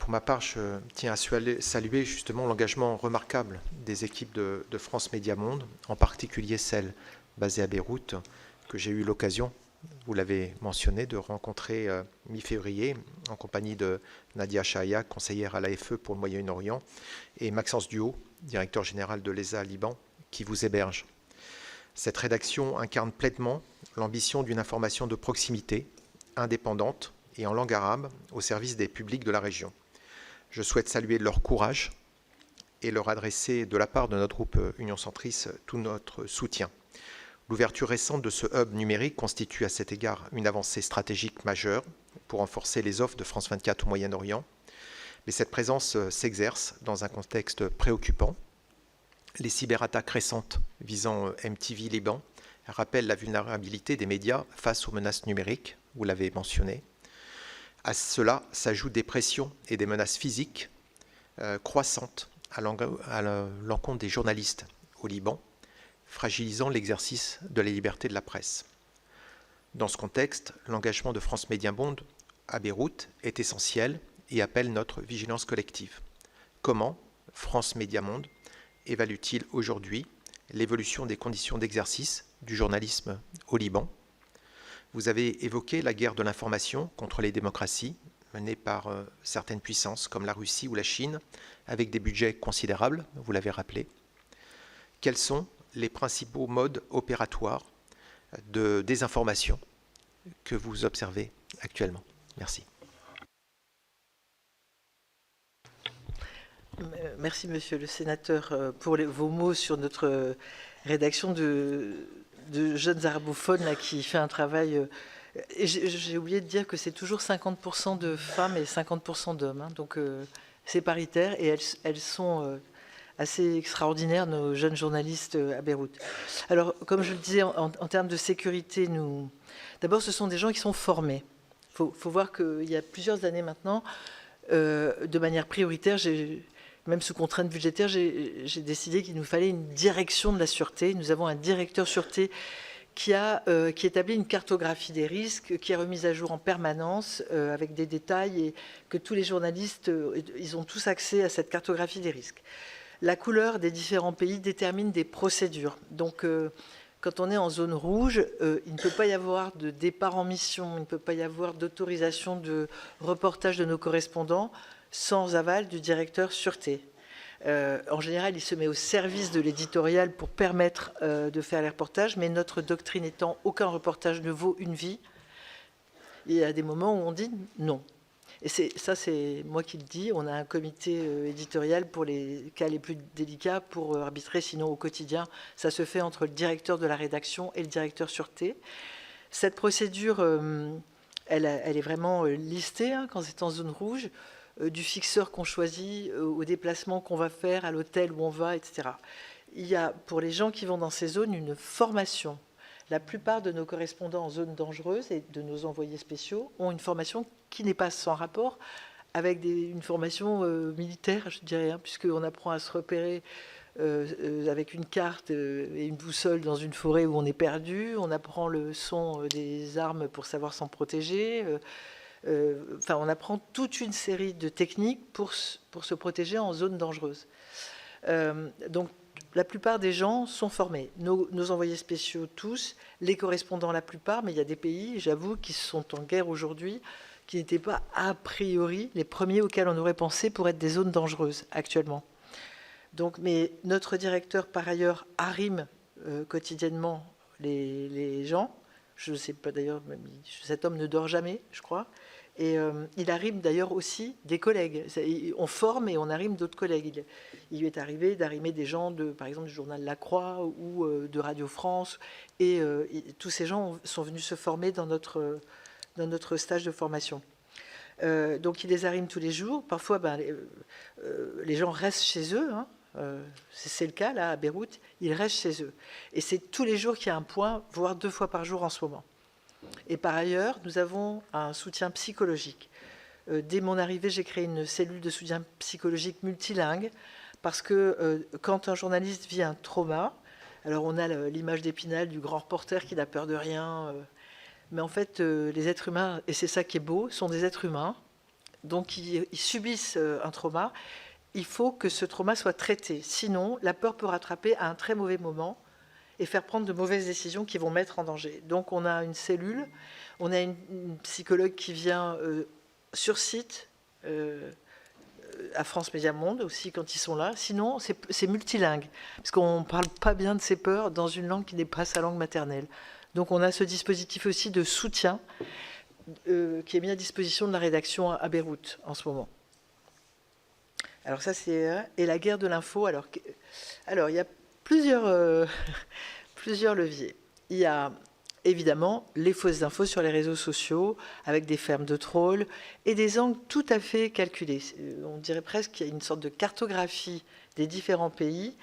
S4: Pour ma part, je tiens à saluer justement l'engagement remarquable des équipes de France Média Monde, en particulier celles basées à Beyrouth, que j'ai eu l'occasion, vous l'avez mentionné, de rencontrer mi-février en compagnie de Nadia Chahaya, conseillère à l'AFE pour le Moyen-Orient, et Maxence Duhaut, directeur général de l'ESA Liban, qui vous héberge. Cette rédaction incarne pleinement l'ambition d'une information de proximité, indépendante et en langue arabe au service des publics de la région. Je souhaite saluer leur courage et leur adresser de la part de notre groupe Union Centriste tout notre soutien. L'ouverture récente de ce hub numérique constitue à cet égard une avancée stratégique majeure pour renforcer les offres de France 24 au Moyen-Orient. Mais cette présence s'exerce dans un contexte préoccupant. Les cyberattaques récentes visant MTV Liban rappellent la vulnérabilité des médias face aux menaces numériques, vous l'avez mentionné. À cela s'ajoutent des pressions et des menaces physiques croissantes à l'encontre des journalistes au Liban, fragilisant l'exercice de la liberté de la presse. Dans ce contexte, l'engagement de France Média Monde à Beyrouth est essentiel et appelle notre vigilance collective. Comment France Média Monde évalue-t-il aujourd'hui l'évolution des conditions d'exercice du journalisme au Liban? Vous avez évoqué la guerre de l'information contre les démocraties menée par certaines puissances comme la Russie ou la Chine, avec des budgets considérables, vous l'avez rappelé. Quels sont les principaux modes opératoires de désinformation que vous observez actuellement? Merci.
S2: Merci, monsieur le sénateur, pour vos mots sur notre rédaction de jeunes arabophones là, qui fait un travail. Et j'ai oublié de dire que c'est toujours 50% de femmes et 50% d'hommes. Hein, donc c'est paritaire et elles sont assez extraordinaires, nos jeunes journalistes à Beyrouth. Alors, comme je le disais, en termes de sécurité, d'abord, ce sont des gens qui sont formés. Il faut voir qu'il y a plusieurs années maintenant, de manière prioritaire, même sous contrainte budgétaire, j'ai décidé qu'il nous fallait une direction de la sûreté. Nous avons un directeur sûreté qui établit une cartographie des risques, qui est remise à jour en permanence avec des détails et que tous les journalistes, ils ont tous accès à cette cartographie des risques. La couleur des différents pays détermine des procédures. Donc, quand on est en zone rouge, il ne peut pas y avoir de départ en mission, il ne peut pas y avoir d'autorisation de reportage de nos correspondants sans aval du directeur sûreté. En général, il se met au service de l'éditorial pour permettre de faire les reportages, mais notre doctrine étant aucun reportage ne vaut une vie, il y a des moments où on dit non. Et ça, c'est moi qui le dis. On a un comité éditorial pour les cas les plus délicats pour arbitrer. Sinon, au quotidien, ça se fait entre le directeur de la rédaction et le directeur sûreté. Cette procédure, elle est vraiment listée hein, quand c'est en zone rouge, du fixeur qu'on choisit, au déplacement qu'on va faire, à l'hôtel où on va, etc. Il y a, pour les gens qui vont dans ces zones, une formation. La plupart de nos correspondants en zone dangereuse et de nos envoyés spéciaux ont une formation qui n'est pas sans rapport avec une formation militaire, je dirais, hein, puisqu'on apprend à se repérer avec une carte et une boussole dans une forêt où on est perdu. On apprend le son des armes pour savoir s'en protéger. Enfin, on apprend toute une série de techniques pour se protéger en zone dangereuse. Donc, la plupart des gens sont formés. Nos envoyés spéciaux, tous, les correspondants, la plupart, mais il y a des pays, j'avoue, qui sont en guerre aujourd'hui, qui n'étaient pas a priori les premiers auxquels on aurait pensé pour être des zones dangereuses actuellement. Donc, mais notre directeur, par ailleurs, arrime quotidiennement les gens. Je ne sais pas d'ailleurs, cet homme ne dort jamais, je crois. Et il arrive d'ailleurs aussi des collègues. On forme et on arrive d'autres collègues. Il lui est arrivé d'arrimer des gens, par exemple, du journal La Croix ou de Radio France. Et tous ces gens sont venus se former dans notre stage de formation. Donc il les arrime tous les jours. Parfois, les gens restent chez eux. Hein. C'est le cas, là, à Beyrouth. Ils restent chez eux. Et c'est tous les jours qu'il y a un point, voire 2 fois par jour en ce moment. Et par ailleurs, nous avons un soutien psychologique. Dès mon arrivée, j'ai créé une cellule de soutien psychologique multilingue parce que quand un journaliste vit un trauma, alors on a l'image d'Épinal du grand reporter qui n'a peur de rien, mais en fait, les êtres humains, et c'est ça qui est beau, sont des êtres humains, donc ils subissent un trauma. Il faut que ce trauma soit traité. Sinon, la peur peut rattraper à un très mauvais moment et faire prendre de mauvaises décisions qui vont mettre en danger. Donc on a une cellule, on a une psychologue qui vient sur site, à France Média Monde aussi quand ils sont là. Sinon, c'est multilingue, parce qu'on ne parle pas bien de ses peurs dans une langue qui n'est pas sa langue maternelle. Donc on a ce dispositif aussi de soutien qui est mis à disposition de la rédaction à Beyrouth en ce moment. Alors ça c'est... Et la guerre de l'info, alors il y a plusieurs leviers. Il y a évidemment les fausses infos sur les réseaux sociaux, avec des fermes de trolls et des angles tout à fait calculés. On dirait presque qu'il y a une sorte de cartographie des différents pays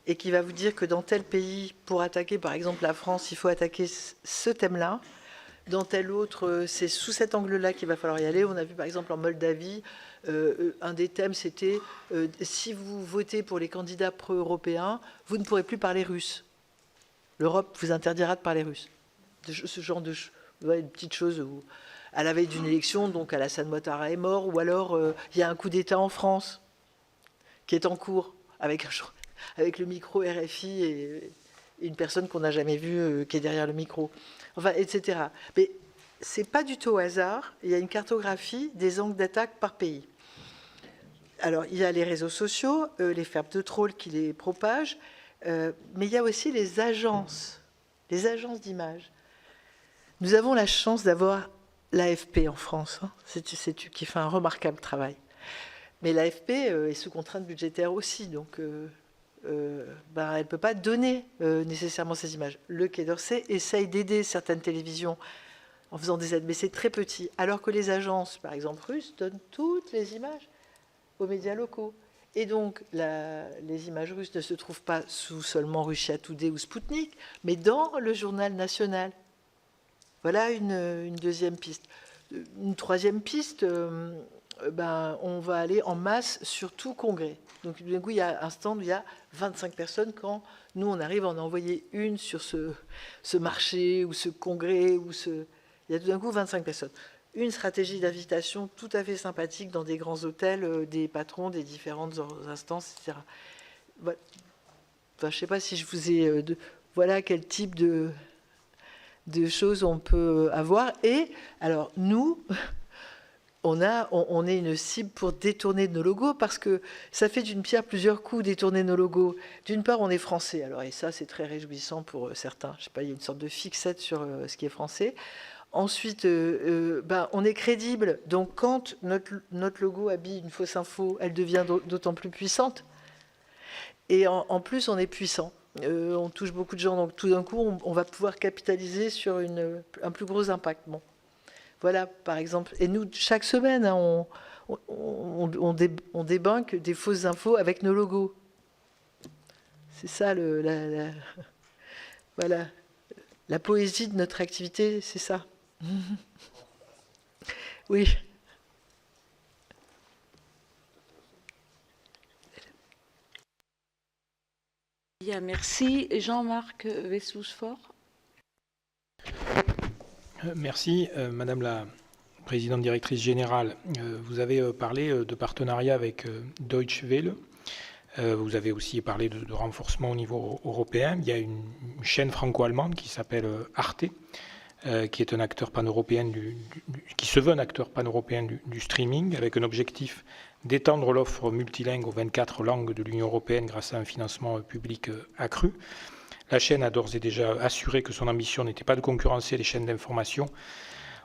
S2: et qui va vous dire que dans tel pays, pour attaquer par exemple la France, il faut attaquer ce thème-là, dans tel autre, c'est sous cet angle-là qu'il va falloir y aller. On a vu par exemple en Moldavie, un des thèmes c'était si vous votez pour les candidats pro-européens, vous ne pourrez plus parler russe. L'Europe vous interdira de parler russe. Ce genre de une petite chose où, à la veille d'une élection, donc Alassane Ouattara est mort, ou alors il y a un coup d'État en France qui est en cours avec le micro RFI et une personne qu'on n'a jamais vue qui est derrière le micro, enfin, etc. Mais c'est pas du tout au hasard. Il y a une cartographie des angles d'attaque par pays. Alors, il y a les réseaux sociaux, les fermes de trolls qui les propagent, mais il y a aussi les agences d'image. Nous avons la chance d'avoir l'AFP en France, hein, qui fait un remarquable travail. Mais l'AFP est sous contrainte budgétaire aussi, donc elle ne peut pas donner nécessairement ces images. Le Quai d'Orsay essaye d'aider certaines télévisions en faisant des aides, mais c'est très petit. Alors que les agences, par exemple russes, donnent toutes les images aux médias locaux. Et donc, les images russes ne se trouvent pas sous seulement Russia Today ou Sputnik, mais dans le journal national. Voilà une deuxième piste. Une troisième piste, on va aller en masse sur tout congrès. Donc, d'un coup, il y a un stand où il y a 25 personnes. Quand nous, on arrive à en envoyer une sur ce marché ou ce congrès, il y a tout d'un coup 25 personnes. Une stratégie d'invitation tout à fait sympathique dans des grands hôtels, des patrons des différentes instances, etc. Enfin, je ne sais pas si je vous ai... voilà quel type de choses on peut avoir. Et alors, nous, on est une cible pour détourner nos logos, parce que ça fait d'une pierre plusieurs coups, détourner nos logos. D'une part, on est français, alors, et ça, c'est très réjouissant pour certains. Je ne sais pas, il y a une sorte de fixette sur ce qui est français. Ensuite, on est crédible. Donc, quand notre logo habille une fausse info, elle devient d'autant plus puissante. Et en plus, on est puissant. On touche beaucoup de gens. Donc, tout d'un coup, on va pouvoir capitaliser sur un plus gros impact. Bon. Voilà, par exemple. Et nous, chaque semaine, hein, on débunk des fausses infos avec nos logos. C'est ça, voilà. La poésie de notre activité, c'est ça. Oui.
S1: Bien, merci. Jean-Marc Wessous-Fort.
S5: Merci, Madame la Présidente Directrice Générale. Vous avez parlé de partenariat avec Deutsche Welle. Vous avez aussi parlé de renforcement au niveau européen. Il y a une chaîne franco-allemande qui s'appelle Arte, qui est un acteur pan-européen qui se veut un acteur pan-européen du streaming, avec un objectif d'étendre l'offre multilingue aux 24 langues de l'Union européenne grâce à un financement public accru. La chaîne a d'ores et déjà assuré que son ambition n'était pas de concurrencer les chaînes d'information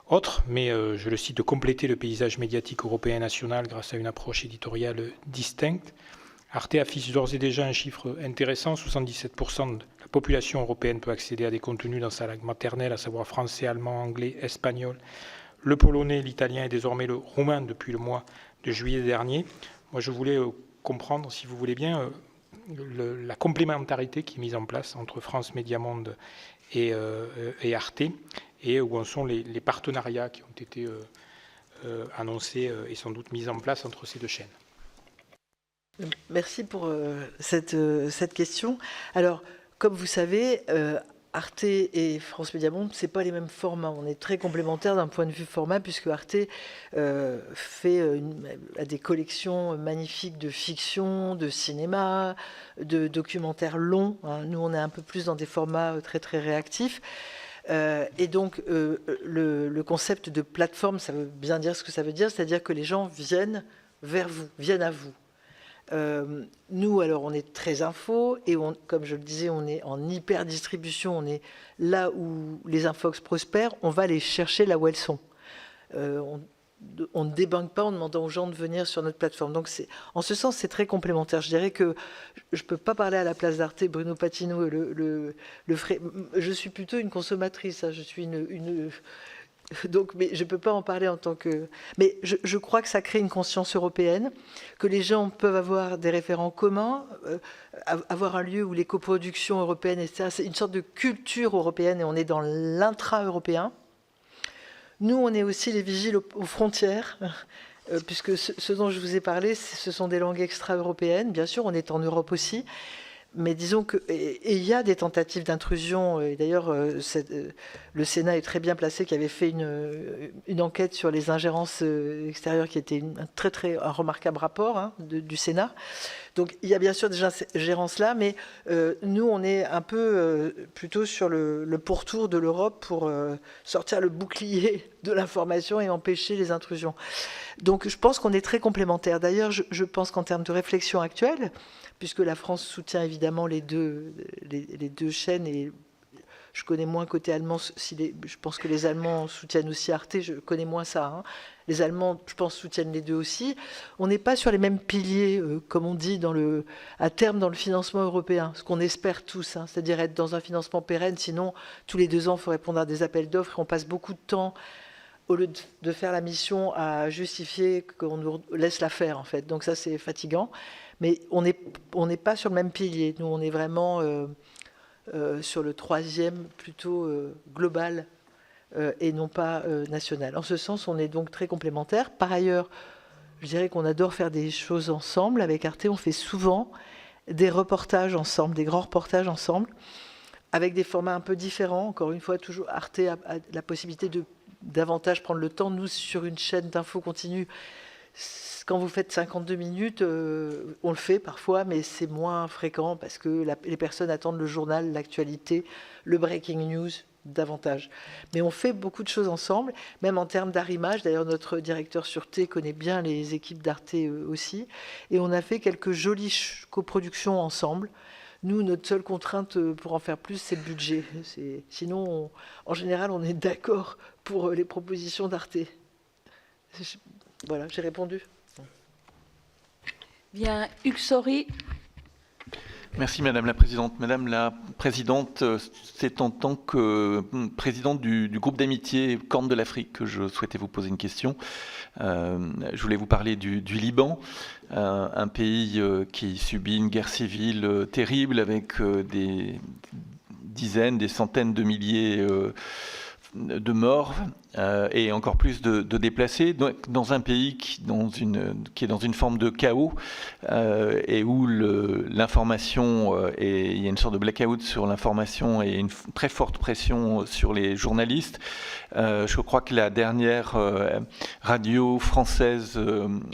S5: autres, mais, je le cite, de compléter le paysage médiatique européen et national grâce à une approche éditoriale distincte. Arte affiche d'ores et déjà un chiffre intéressant, 77% de la population européenne peut accéder à des contenus dans sa langue maternelle, à savoir français, allemand, anglais, espagnol, le polonais, l'italien et désormais le roumain depuis le mois de juillet dernier. Moi, je voulais comprendre, si vous voulez bien, la complémentarité qui est mise en place entre France Média Monde et Arte, et où en sont les partenariats qui ont été annoncés et sans doute mis en place entre ces deux chaînes.
S2: Merci pour cette question. Alors, comme vous savez, Arte et France Média Monde, ce n'est pas les mêmes formats. On est très complémentaires d'un point de vue format, puisque Arte a des collections magnifiques de fiction, de cinéma, de documentaires longs. Hein. Nous, on est un peu plus dans des formats très, très réactifs. Et donc, le concept de plateforme, ça veut bien dire ce que ça veut dire, c'est-à-dire que les gens viennent vers vous, viennent à vous. Nous, alors, on est très info et comme je le disais, on est en hyper distribution. On est là où les infox prospèrent. On va les chercher là où elles sont. On ne débunk pas en demandant aux gens de venir sur notre plateforme. Donc, en ce sens, c'est très complémentaire. Je dirais que je ne peux pas parler à la place d'Arte. Bruno Patino le ferait. Je suis plutôt une consommatrice. Hein. Je suis donc, mais je ne peux pas en parler en tant que... Mais je crois que ça crée une conscience européenne, que les gens peuvent avoir des référents communs, avoir un lieu où les coproductions européennes, etc. C'est une sorte de culture européenne et on est dans l'intra-européen. Nous, on est aussi les vigiles aux frontières, puisque ce dont je vous ai parlé, ce sont des langues extra-européennes. Bien sûr, on est en Europe aussi. Mais disons que et il y a des tentatives d'intrusion. Et d'ailleurs, le Sénat est très bien placé, qui avait fait une enquête sur les ingérences extérieures, qui était un remarquable rapport du Sénat. Donc il y a bien sûr déjà ces ingérences-là, mais nous, on est un peu plutôt sur le pourtour de l'Europe pour sortir le bouclier de l'information et empêcher les intrusions. Donc je pense qu'on est très complémentaires. D'ailleurs, je pense qu'en termes de réflexion actuelle, puisque la France soutient évidemment les deux chaînes, et je connais moins côté allemand, je pense que les Allemands soutiennent aussi Arte, je connais moins ça. Les Allemands, je pense, soutiennent les deux aussi. On n'est pas sur les mêmes piliers, comme on dit, à terme dans le financement européen, ce qu'on espère tous, c'est-à-dire être dans un financement pérenne, sinon tous les 2 ans, il faut répondre à des appels d'offres, et on passe beaucoup de temps, au lieu de faire la mission, à justifier qu'on nous laisse la faire, en fait. Donc ça, c'est fatigant. Mais on n'est pas sur le même pilier. Nous, on est vraiment sur le 3e, plutôt global, et non pas national. En ce sens, on est donc très complémentaires. Par ailleurs, je dirais qu'on adore faire des choses ensemble. Avec Arte, on fait souvent des reportages ensemble, des grands reportages ensemble, avec des formats un peu différents. Encore une fois, toujours Arte a la possibilité de davantage prendre le temps. Nous, sur une chaîne d'info continue, quand vous faites 52 minutes, on le fait parfois, mais c'est moins fréquent parce que les personnes attendent le journal, l'actualité, le breaking news davantage. Mais on fait beaucoup de choses ensemble, même en termes d'art-image. D'ailleurs, notre directeur sûreté connaît bien les équipes d'Arte aussi. Et on a fait quelques jolies coproductions ensemble. Nous, notre seule contrainte pour en faire plus, c'est le budget. Sinon, en général, on est d'accord pour les propositions d'Arte. Voilà, j'ai répondu.
S1: Bien, Hugues Saury.
S6: Merci Madame la Présidente. Madame la Présidente, c'est en tant que présidente du groupe d'amitié Corne de l'Afrique que je souhaitais vous poser une question. Je voulais vous parler du Liban, un pays qui subit une guerre civile terrible avec des dizaines, des centaines de milliers de morts et encore plus de déplacés, dans un pays qui est dans une forme de chaos et où l'information, il y a une sorte de blackout sur l'information et une très forte pression sur les journalistes. Je crois que la dernière radio française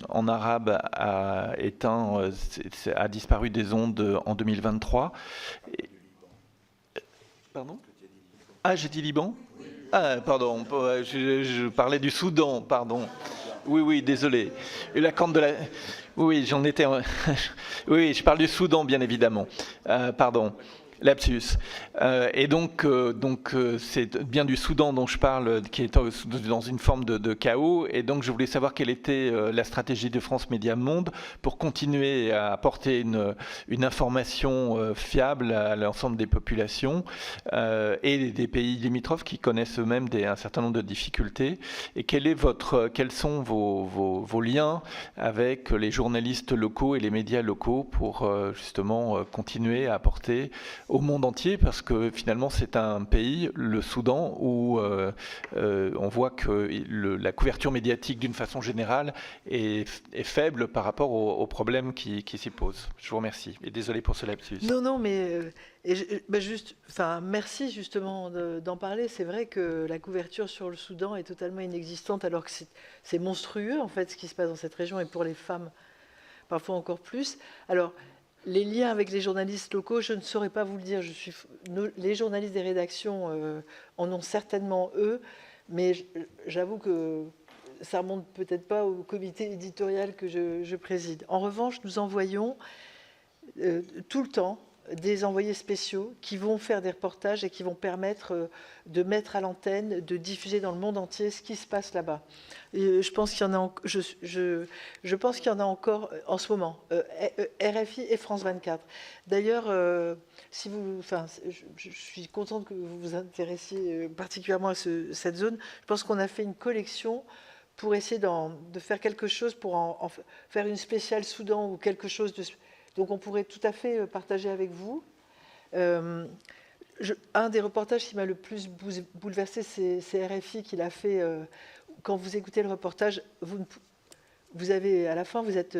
S6: en arabe a disparu des ondes en 2023. Pardon ? Ah, j'ai dit Liban ? Ah, pardon, je parlais du Soudan, pardon. Oui, désolé. Et la Corne de la... Oui, j'en étais... Oui, je parle du Soudan, bien évidemment. Pardon. Lapsus. Et donc c'est bien du Soudan dont je parle, qui est dans une forme de chaos. Et donc, je voulais savoir quelle était la stratégie de France Média Monde pour continuer à apporter une information fiable à l'ensemble des populations et des pays limitrophes qui connaissent eux-mêmes un certain nombre de difficultés. Et quels sont vos liens avec les journalistes locaux et les médias locaux pour justement continuer à apporter au monde entier, parce que finalement c'est un pays, le Soudan, où on voit que la couverture médiatique d'une façon générale est faible par rapport aux problèmes qui s'y posent. Je vous remercie et désolé pour ce lapsus.
S2: Non, mais merci justement d'en parler. C'est vrai que la couverture sur le Soudan est totalement inexistante, alors que c'est monstrueux en fait ce qui se passe dans cette région, et pour les femmes parfois encore plus. Alors, les liens avec les journalistes locaux, je ne saurais pas vous le dire. Les journalistes des rédactions en ont certainement eux, mais j'avoue que ça remonte peut-être pas au comité éditorial que je préside. En revanche, nous envoyons tout le temps des envoyés spéciaux qui vont faire des reportages et qui vont permettre de mettre à l'antenne, de diffuser dans le monde entier ce qui se passe là-bas. Et je pense qu'il y en a, je pense qu'il y en a encore en ce moment, RFI et France 24. D'ailleurs, je suis contente que vous vous intéressiez particulièrement à cette zone. Je pense qu'on a fait une collection pour essayer de faire quelque chose, pour en faire une spéciale Soudan ou quelque chose de... Donc on pourrait tout à fait partager avec vous. un des reportages qui m'a le plus bouleversé, c'est RFI qui l'a fait. Quand vous écoutez le reportage, vous avez, à la fin, vous êtes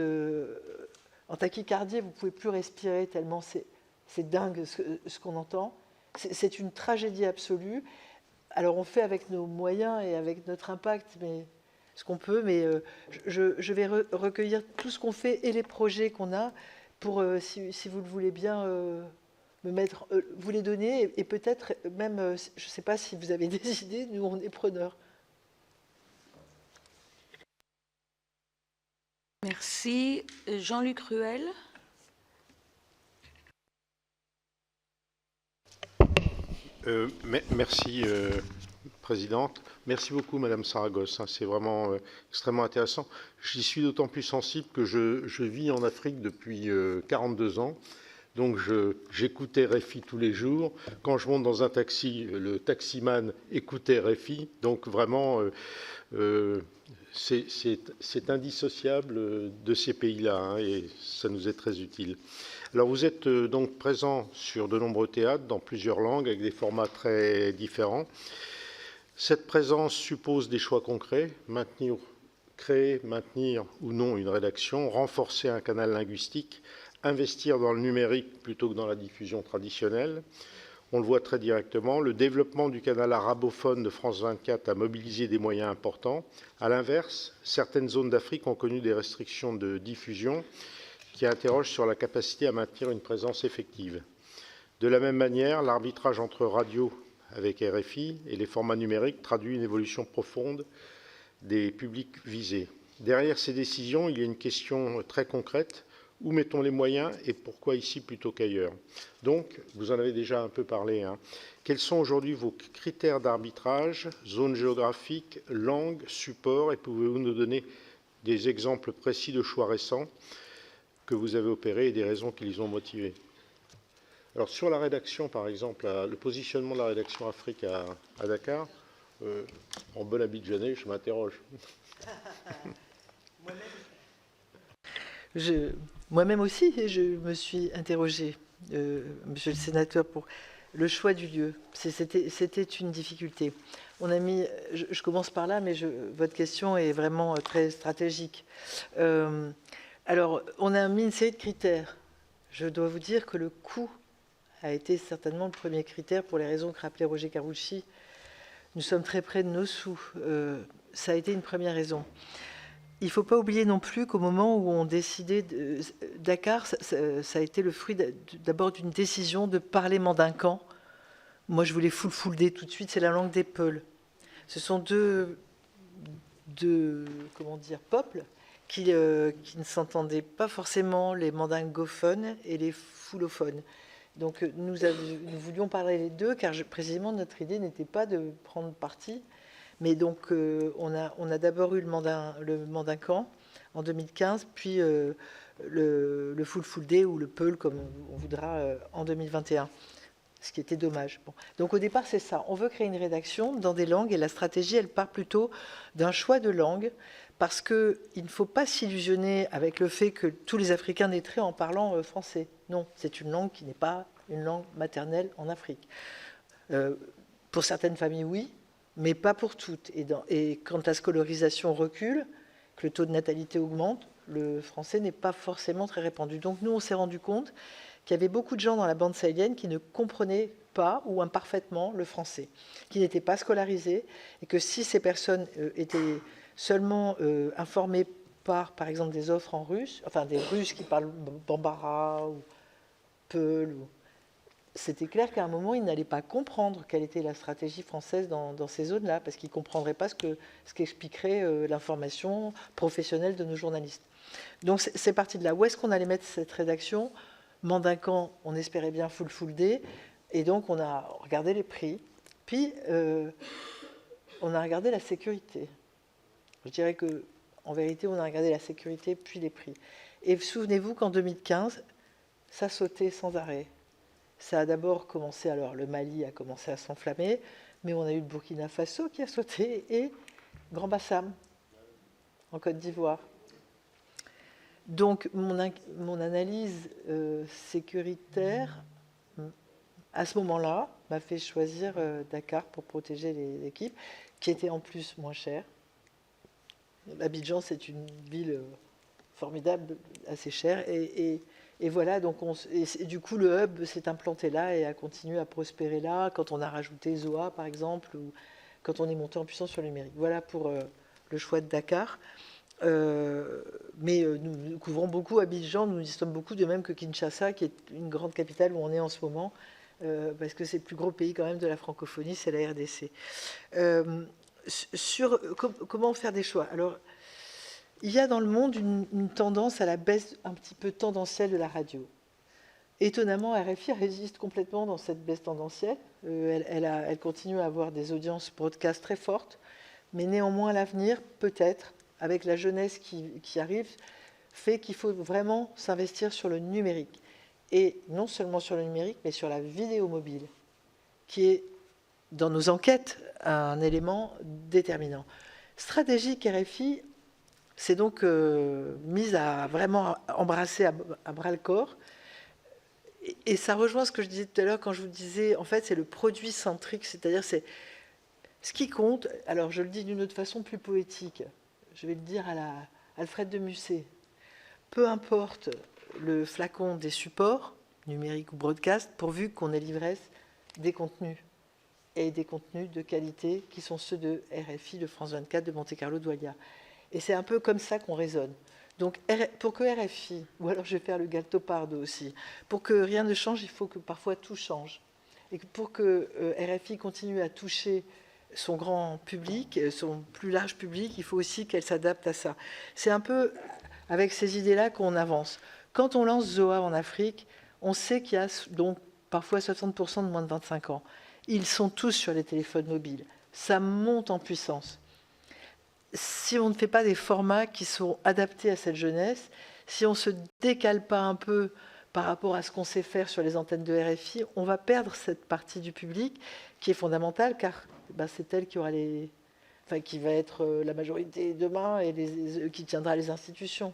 S2: en tachycardie, vous ne pouvez plus respirer tellement c'est dingue ce qu'on entend. C'est une tragédie absolue. Alors on fait avec nos moyens et avec notre impact, mais ce qu'on peut, mais je vais recueillir tout ce qu'on fait et les projets qu'on a pour, si vous le voulez bien, me mettre, vous les donner et peut-être même, je ne sais pas si vous avez des idées, nous on est preneurs.
S1: Merci. Jean-Luc Ruel.
S7: Merci, Présidente. Merci beaucoup, Madame Saragosse. C'est vraiment extrêmement intéressant. J'y suis d'autant plus sensible que je vis en Afrique depuis 42 ans. Donc, j'écoutais RFI tous les jours. Quand je monte dans un taxi, le taximan écoutait RFI. Donc, vraiment, c'est indissociable de ces pays-là, et ça nous est très utile. Alors vous êtes donc présent sur de nombreux théâtres dans plusieurs langues avec des formats très différents. Cette présence suppose des choix concrets, créer, maintenir ou non une rédaction, renforcer un canal linguistique, investir dans le numérique plutôt que dans la diffusion traditionnelle. On le voit très directement, le développement du canal arabophone de France 24 a mobilisé des moyens importants. À l'inverse, certaines zones d'Afrique ont connu des restrictions de diffusion qui interrogent sur la capacité à maintenir une présence effective. De la même manière, l'arbitrage entre radio avec RFI et les formats numériques traduit une évolution profonde des publics visés. Derrière ces décisions, il y a une question très concrète. Où mettons les moyens et pourquoi ici plutôt qu'ailleurs? Donc, vous en avez déjà un peu parlé. Quels sont aujourd'hui vos critères d'arbitrage, zone géographique, langue, support, et pouvez-vous nous donner des exemples précis de choix récents que vous avez opérés et des raisons qui les ont motivés? Alors, sur la rédaction, par exemple, le positionnement de la rédaction Afrique à Dakar, en bon abidjanais, je m'interroge.
S2: Moi-même aussi, je me suis interrogée, monsieur le sénateur, pour le choix du lieu. C'était une difficulté. On a mis, je commence par là, mais votre question est vraiment très stratégique. Alors, on a mis une série de critères. Je dois vous dire que le coût a été certainement le premier critère pour les raisons que rappelait Roger Carucci. Nous sommes très près de nos sous. Ça a été une première raison. Il ne faut pas oublier non plus qu'au moment où on décidait Dakar, ça a été le fruit d'abord d'une décision de parler mandinkan. Moi, je voulais full day tout de suite, c'est la langue des Peuls. Ce sont deux peuples qui ne s'entendaient pas forcément, les mandingophones et les foulophones. Donc nous voulions parler les deux, car précisément notre idée n'était pas de prendre parti. Mais donc, on a d'abord eu le mandinkan en 2015, puis le full day ou le peul, comme on voudra, en 2021, ce qui était dommage. Bon. Donc, au départ, c'est ça. On veut créer une rédaction dans des langues, et la stratégie, elle part plutôt d'un choix de langue, parce qu'il ne faut pas s'illusionner avec le fait que tous les Africains naîtraient en parlant français. Non, c'est une langue qui n'est pas une langue maternelle en Afrique. Pour certaines familles, oui, mais pas pour toutes. Et quand la scolarisation recule, que le taux de natalité augmente, le français n'est pas forcément très répandu. Donc nous, on s'est rendu compte qu'il y avait beaucoup de gens dans la bande sahélienne qui ne comprenaient pas ou imparfaitement le français, qui n'étaient pas scolarisés, et que si ces personnes étaient seulement informées par exemple, des offres en russe, enfin des Russes qui parlent bambara ou peul, c'était clair qu'à un moment, ils n'allaient pas comprendre quelle était la stratégie française dans ces zones-là, parce qu'ils ne comprendraient pas ce qu'expliquerait l'information professionnelle de nos journalistes. Donc c'est parti de là. Où est-ce qu'on allait mettre cette rédaction? Mandinkan, on espérait bien full day, et donc on a regardé les prix, puis on a regardé la sécurité. Je dirais qu'en vérité, on a regardé la sécurité, puis les prix. Et souvenez-vous qu'en 2015, ça sautait sans arrêt. Ça a d'abord commencé, alors le Mali a commencé à s'enflammer, mais on a eu le Burkina Faso qui a sauté et Grand Bassam, en Côte d'Ivoire. Donc mon analyse sécuritaire, à ce moment-là, m'a fait choisir Dakar pour protéger les équipes, qui était en plus moins cher. Abidjan, c'est une ville formidable, assez chère, et voilà, donc et du coup le hub s'est implanté là et a continué à prospérer là, quand on a rajouté Zoa par exemple, ou quand on est monté en puissance sur le numérique. Voilà pour le choix de Dakar. Mais nous couvrons beaucoup Abidjan, nous y sommes beaucoup, de même que Kinshasa, qui est une grande capitale où on est en ce moment, parce que c'est le plus gros pays quand même de la francophonie, c'est la RDC. Comment faire des choix? Alors, il y a dans le monde une tendance à la baisse un petit peu tendancielle de la radio. Étonnamment, RFI résiste complètement dans cette baisse tendancielle. Elle continue à avoir des audiences broadcast très fortes, mais néanmoins l'avenir, peut-être, avec la jeunesse qui arrive, fait qu'il faut vraiment s'investir sur le numérique. Et non seulement sur le numérique, mais sur la vidéo mobile, qui est, dans nos enquêtes, un élément déterminant. Stratégique RFI, c'est donc mise à vraiment embrasser à bras-le-corps. Et ça rejoint ce que je disais tout à l'heure quand je vous disais, en fait, c'est le produit centrique, c'est-à-dire c'est ce qui compte. Alors, je le dis d'une autre façon plus poétique. Je vais le dire à la Alfred de Musset. Peu importe le flacon des supports, numériques ou broadcast, pourvu qu'on ait l'ivresse des contenus, et des contenus de qualité qui sont ceux de RFI, de France 24, de Monte-Carlo, d'Oualia. Et c'est un peu comme ça qu'on raisonne. Donc, pour que RFI, ou alors je vais faire le Galtopardo aussi, pour que rien ne change, il faut que parfois tout change. Et pour que RFI continue à toucher son grand public, son plus large public, il faut aussi qu'elle s'adapte à ça. C'est un peu avec ces idées-là qu'on avance. Quand on lance Zoa en Afrique, on sait qu'il y a donc parfois 60% de moins de 25 ans. Ils sont tous sur les téléphones mobiles. Ça monte en puissance. Si on ne fait pas des formats qui sont adaptés à cette jeunesse, si on ne se décale pas un peu par rapport à ce qu'on sait faire sur les antennes de RFI, on va perdre cette partie du public qui est fondamentale, car c'est elle qui aura qui va être la majorité demain et qui tiendra les institutions.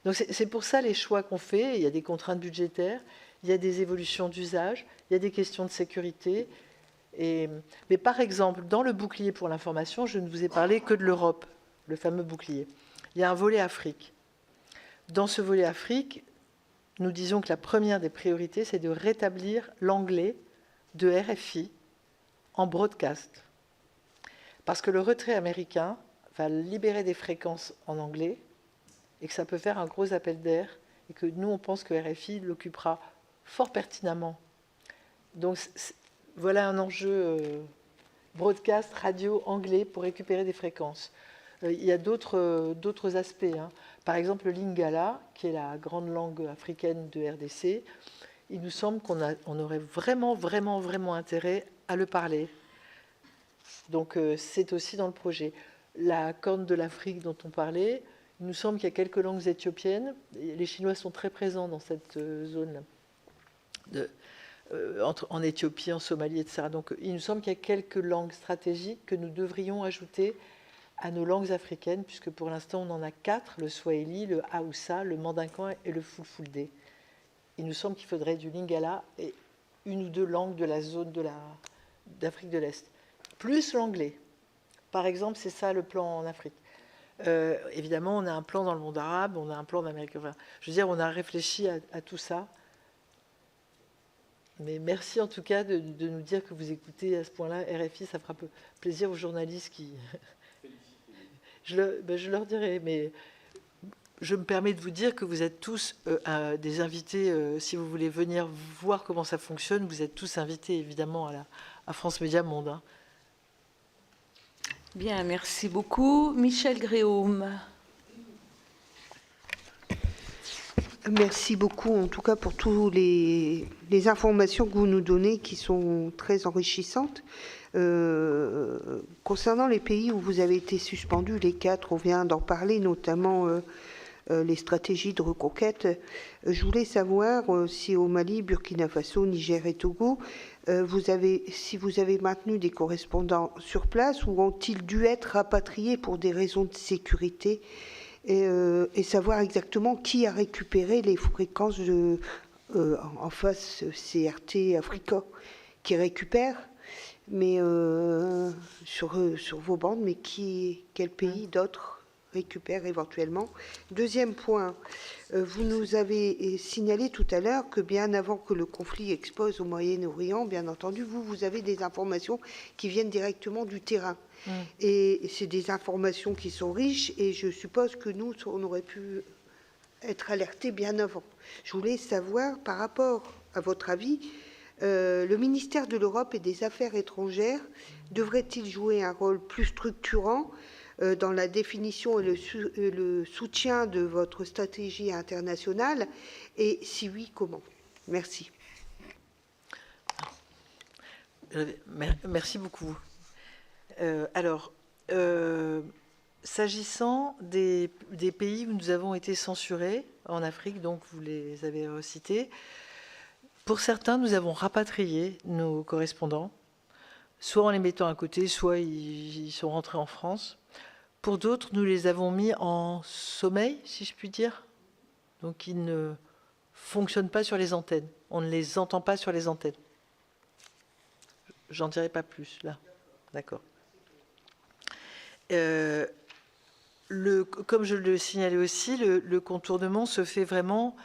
S2: Donc c'est pour ça les choix qu'on fait. Il y a des contraintes budgétaires, il y a des évolutions d'usage, il y a des questions de sécurité. Mais par exemple, dans le bouclier pour l'information, je ne vous ai parlé que de l'Europe, le fameux bouclier. Il y a un volet Afrique. Dans ce volet Afrique, nous disons que la première des priorités, c'est de rétablir l'anglais de RFI en broadcast. Parce que le retrait américain va libérer des fréquences en anglais et que ça peut faire un gros appel d'air et que nous, on pense que RFI l'occupera fort pertinemment. Donc, voilà un enjeu broadcast, radio, anglais pour récupérer des fréquences. Il y a d'autres aspects. Par exemple, le lingala, qui est la grande langue africaine de RDC, il nous semble qu'on aurait vraiment intérêt à le parler. Donc c'est aussi dans le projet. La Corne de l'Afrique dont on parlait, il nous semble qu'il y a quelques langues éthiopiennes. Les Chinois sont très présents dans cette zone en Éthiopie, en Somalie, etc. Donc il nous semble qu'il y a quelques langues stratégiques que nous devrions ajouter à nos langues africaines, puisque pour l'instant on en a 4, le Swahili, le Haoussa, le Mandinka et le Fulfulde. Il nous semble qu'il faudrait du lingala et une ou deux langues de la zone d'Afrique de l'Est. Plus l'anglais. Par exemple, c'est ça le plan en Afrique. Évidemment, on a un plan dans le monde arabe, on a un plan d'Amérique. Enfin, je veux dire, on a réfléchi à tout ça. Mais merci en tout cas de nous dire que vous écoutez à ce point-là RFI. Ça fera plaisir aux journalistes qui... je leur dirai, mais je me permets de vous dire que vous êtes tous des invités. Si vous voulez venir voir comment ça fonctionne, vous êtes tous invités évidemment à France Média Monde. Hein.
S1: Bien, merci beaucoup. Michel Gréaume.
S8: Merci beaucoup, en tout cas, pour toutes les informations que vous nous donnez, qui sont très enrichissantes. Concernant les pays où vous avez été suspendu, les 4, on vient d'en parler, notamment les stratégies de reconquête. Je voulais savoir si au Mali, Burkina Faso, Niger et Togo, si vous avez maintenu des correspondants sur place ou ont-ils dû être rapatriés pour des raisons de sécurité et savoir exactement qui a récupéré les fréquences en face CRT Africa qui récupèrent mais, sur vos bandes, mais quel pays d'autres récupère éventuellement. Deuxième point, vous nous avez signalé tout à l'heure que bien avant que le conflit explose au Moyen-Orient, bien entendu, vous avez des informations qui viennent directement du terrain. Et c'est des informations qui sont riches, et je suppose que nous, on aurait pu être alertés bien avant. Je voulais savoir, par rapport à votre avis, le ministère de l'Europe et des Affaires étrangères devrait-il jouer un rôle plus structurant dans la définition et le soutien de votre stratégie internationale, et si oui, comment? Merci.
S2: Merci beaucoup. S'agissant des pays où nous avons été censurés en Afrique, donc vous les avez cités, pour certains, nous avons rapatrié nos correspondants, soit en les mettant à côté, soit ils sont rentrés en France. Pour d'autres, nous les avons mis en sommeil, si je puis dire. Donc, ils ne fonctionnent pas sur les antennes. On ne les entend pas sur les antennes. J'en dirai pas plus, là. D'accord. Comme je le signalais aussi, le contournement se fait vraiment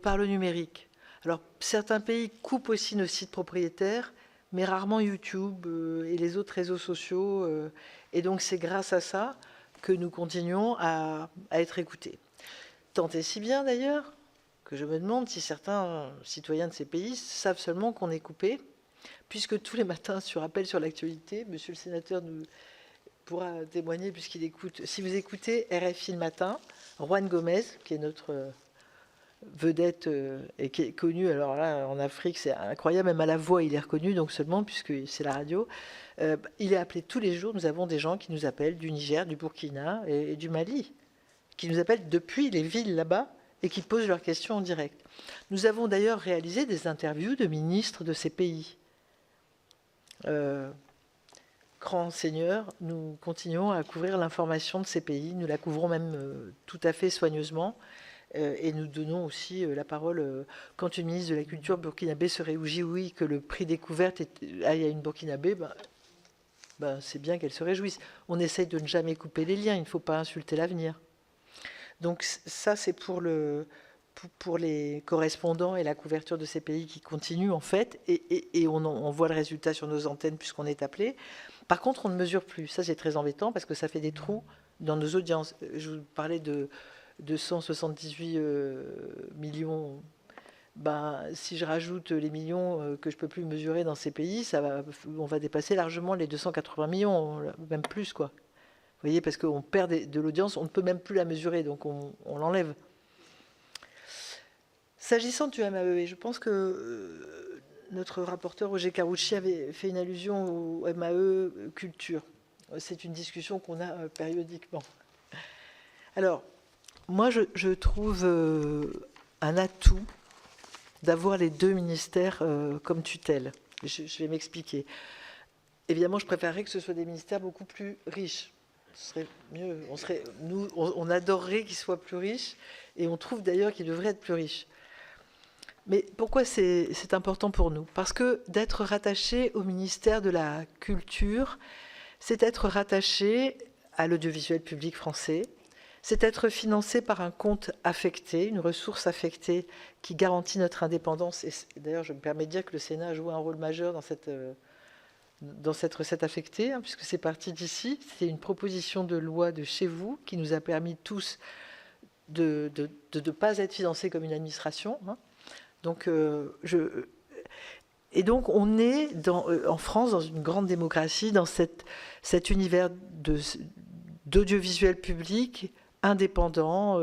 S2: par le numérique. Alors, certains pays coupent aussi nos sites propriétaires, mais rarement YouTube et les autres réseaux sociaux. Et donc, c'est grâce à ça que nous continuons à être écoutés. Tant et si bien, d'ailleurs, que je me demande si certains citoyens de ces pays savent seulement qu'on est coupé, puisque tous les matins, sur Appel sur l'actualité, monsieur le sénateur nous pourra témoigner, puisqu'il écoute. Si vous écoutez RFI le matin, Juan Gomez, qui est notre vedette et qui est connu, alors là en Afrique c'est incroyable, même à la voix il est reconnu, donc seulement puisque c'est la radio, il est appelé tous les jours. Nous avons des gens qui nous appellent du Niger, du Burkina et du Mali, qui nous appellent depuis les villes là-bas et qui posent leurs questions en direct. Nous avons d'ailleurs réalisé des interviews de ministres de ces pays. Grand Seigneur, nous continuons à couvrir l'information de ces pays, nous la couvrons même tout à fait soigneusement. Et nous donnons aussi la parole quand une ministre de la Culture burkinabé se réjouit que le prix découverte aille à une burkinabé, c'est bien qu'elle se réjouisse. On essaye de ne jamais couper les liens, il ne faut pas insulter l'avenir. Donc ça, c'est pour les correspondants et la couverture de ces pays qui continuent en fait, et on voit le résultat sur nos antennes puisqu'on est appelé. Par contre, on ne mesure plus. Ça, c'est très embêtant parce que ça fait des trous dans nos audiences. Je vous parlais de 278 millions. Si je rajoute les millions que je ne peux plus mesurer dans ces pays, on va dépasser largement les 280 millions, même plus, quoi. Vous voyez, parce qu'on perd de l'audience, on ne peut même plus la mesurer, donc on l'enlève. S'agissant du MAE, je pense que notre rapporteur Roger Carucci avait fait une allusion au MAE culture. C'est une discussion qu'on a périodiquement. Alors, moi, je trouve un atout d'avoir les deux ministères comme tutelle. Je vais m'expliquer. Évidemment, je préférerais que ce soit des ministères beaucoup plus riches. Ce serait mieux. On adorerait qu'ils soient plus riches, et on trouve d'ailleurs qu'ils devraient être plus riches. Mais pourquoi c'est important pour nous? Parce que d'être rattaché au ministère de la Culture, c'est être rattaché à l'audiovisuel public français, c'est être financé par un compte affecté, une ressource affectée qui garantit notre indépendance. Et d'ailleurs, je me permets de dire que le Sénat a joué un rôle majeur dans cette recette affectée, puisque c'est parti d'ici. C'est une proposition de loi de chez vous qui nous a permis tous de ne pas être financés comme une administration. Donc, et donc, on est en France, dans une grande démocratie, dans cet univers d'audiovisuel public indépendant,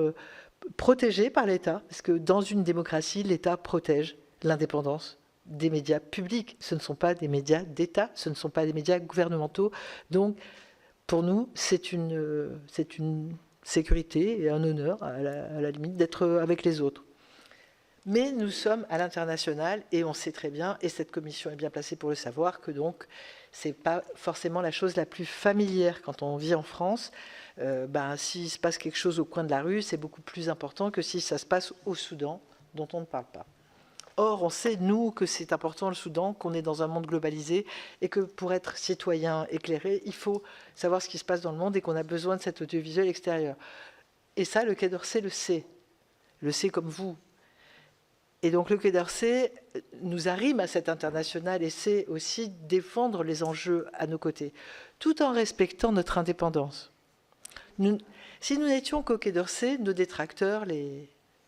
S2: protégé par l'État, parce que dans une démocratie, l'État protège l'indépendance des médias publics. Ce ne sont pas des médias d'État, ce ne sont pas des médias gouvernementaux. Donc, pour nous, c'est une sécurité et un honneur, à la limite, d'être avec les autres. Mais nous sommes à l'international et on sait très bien, et cette commission est bien placée pour le savoir, que donc ce n'est pas forcément la chose la plus familière quand on vit en France. S'il se passe quelque chose au coin de la rue, c'est beaucoup plus important que si ça se passe au Soudan, dont on ne parle pas. Or, on sait, nous, que c'est important le Soudan, qu'on est dans un monde globalisé et que pour être citoyen éclairé, il faut savoir ce qui se passe dans le monde et qu'on a besoin de cet audiovisuel extérieur. Et ça, le Quai d'Orsay le sait comme vous. Et donc le Quai d'Orsay nous arrime à cet international et sait aussi défendre les enjeux à nos côtés, tout en respectant notre indépendance. Si nous n'étions qu'au Quai d'Orsay, nos détracteurs,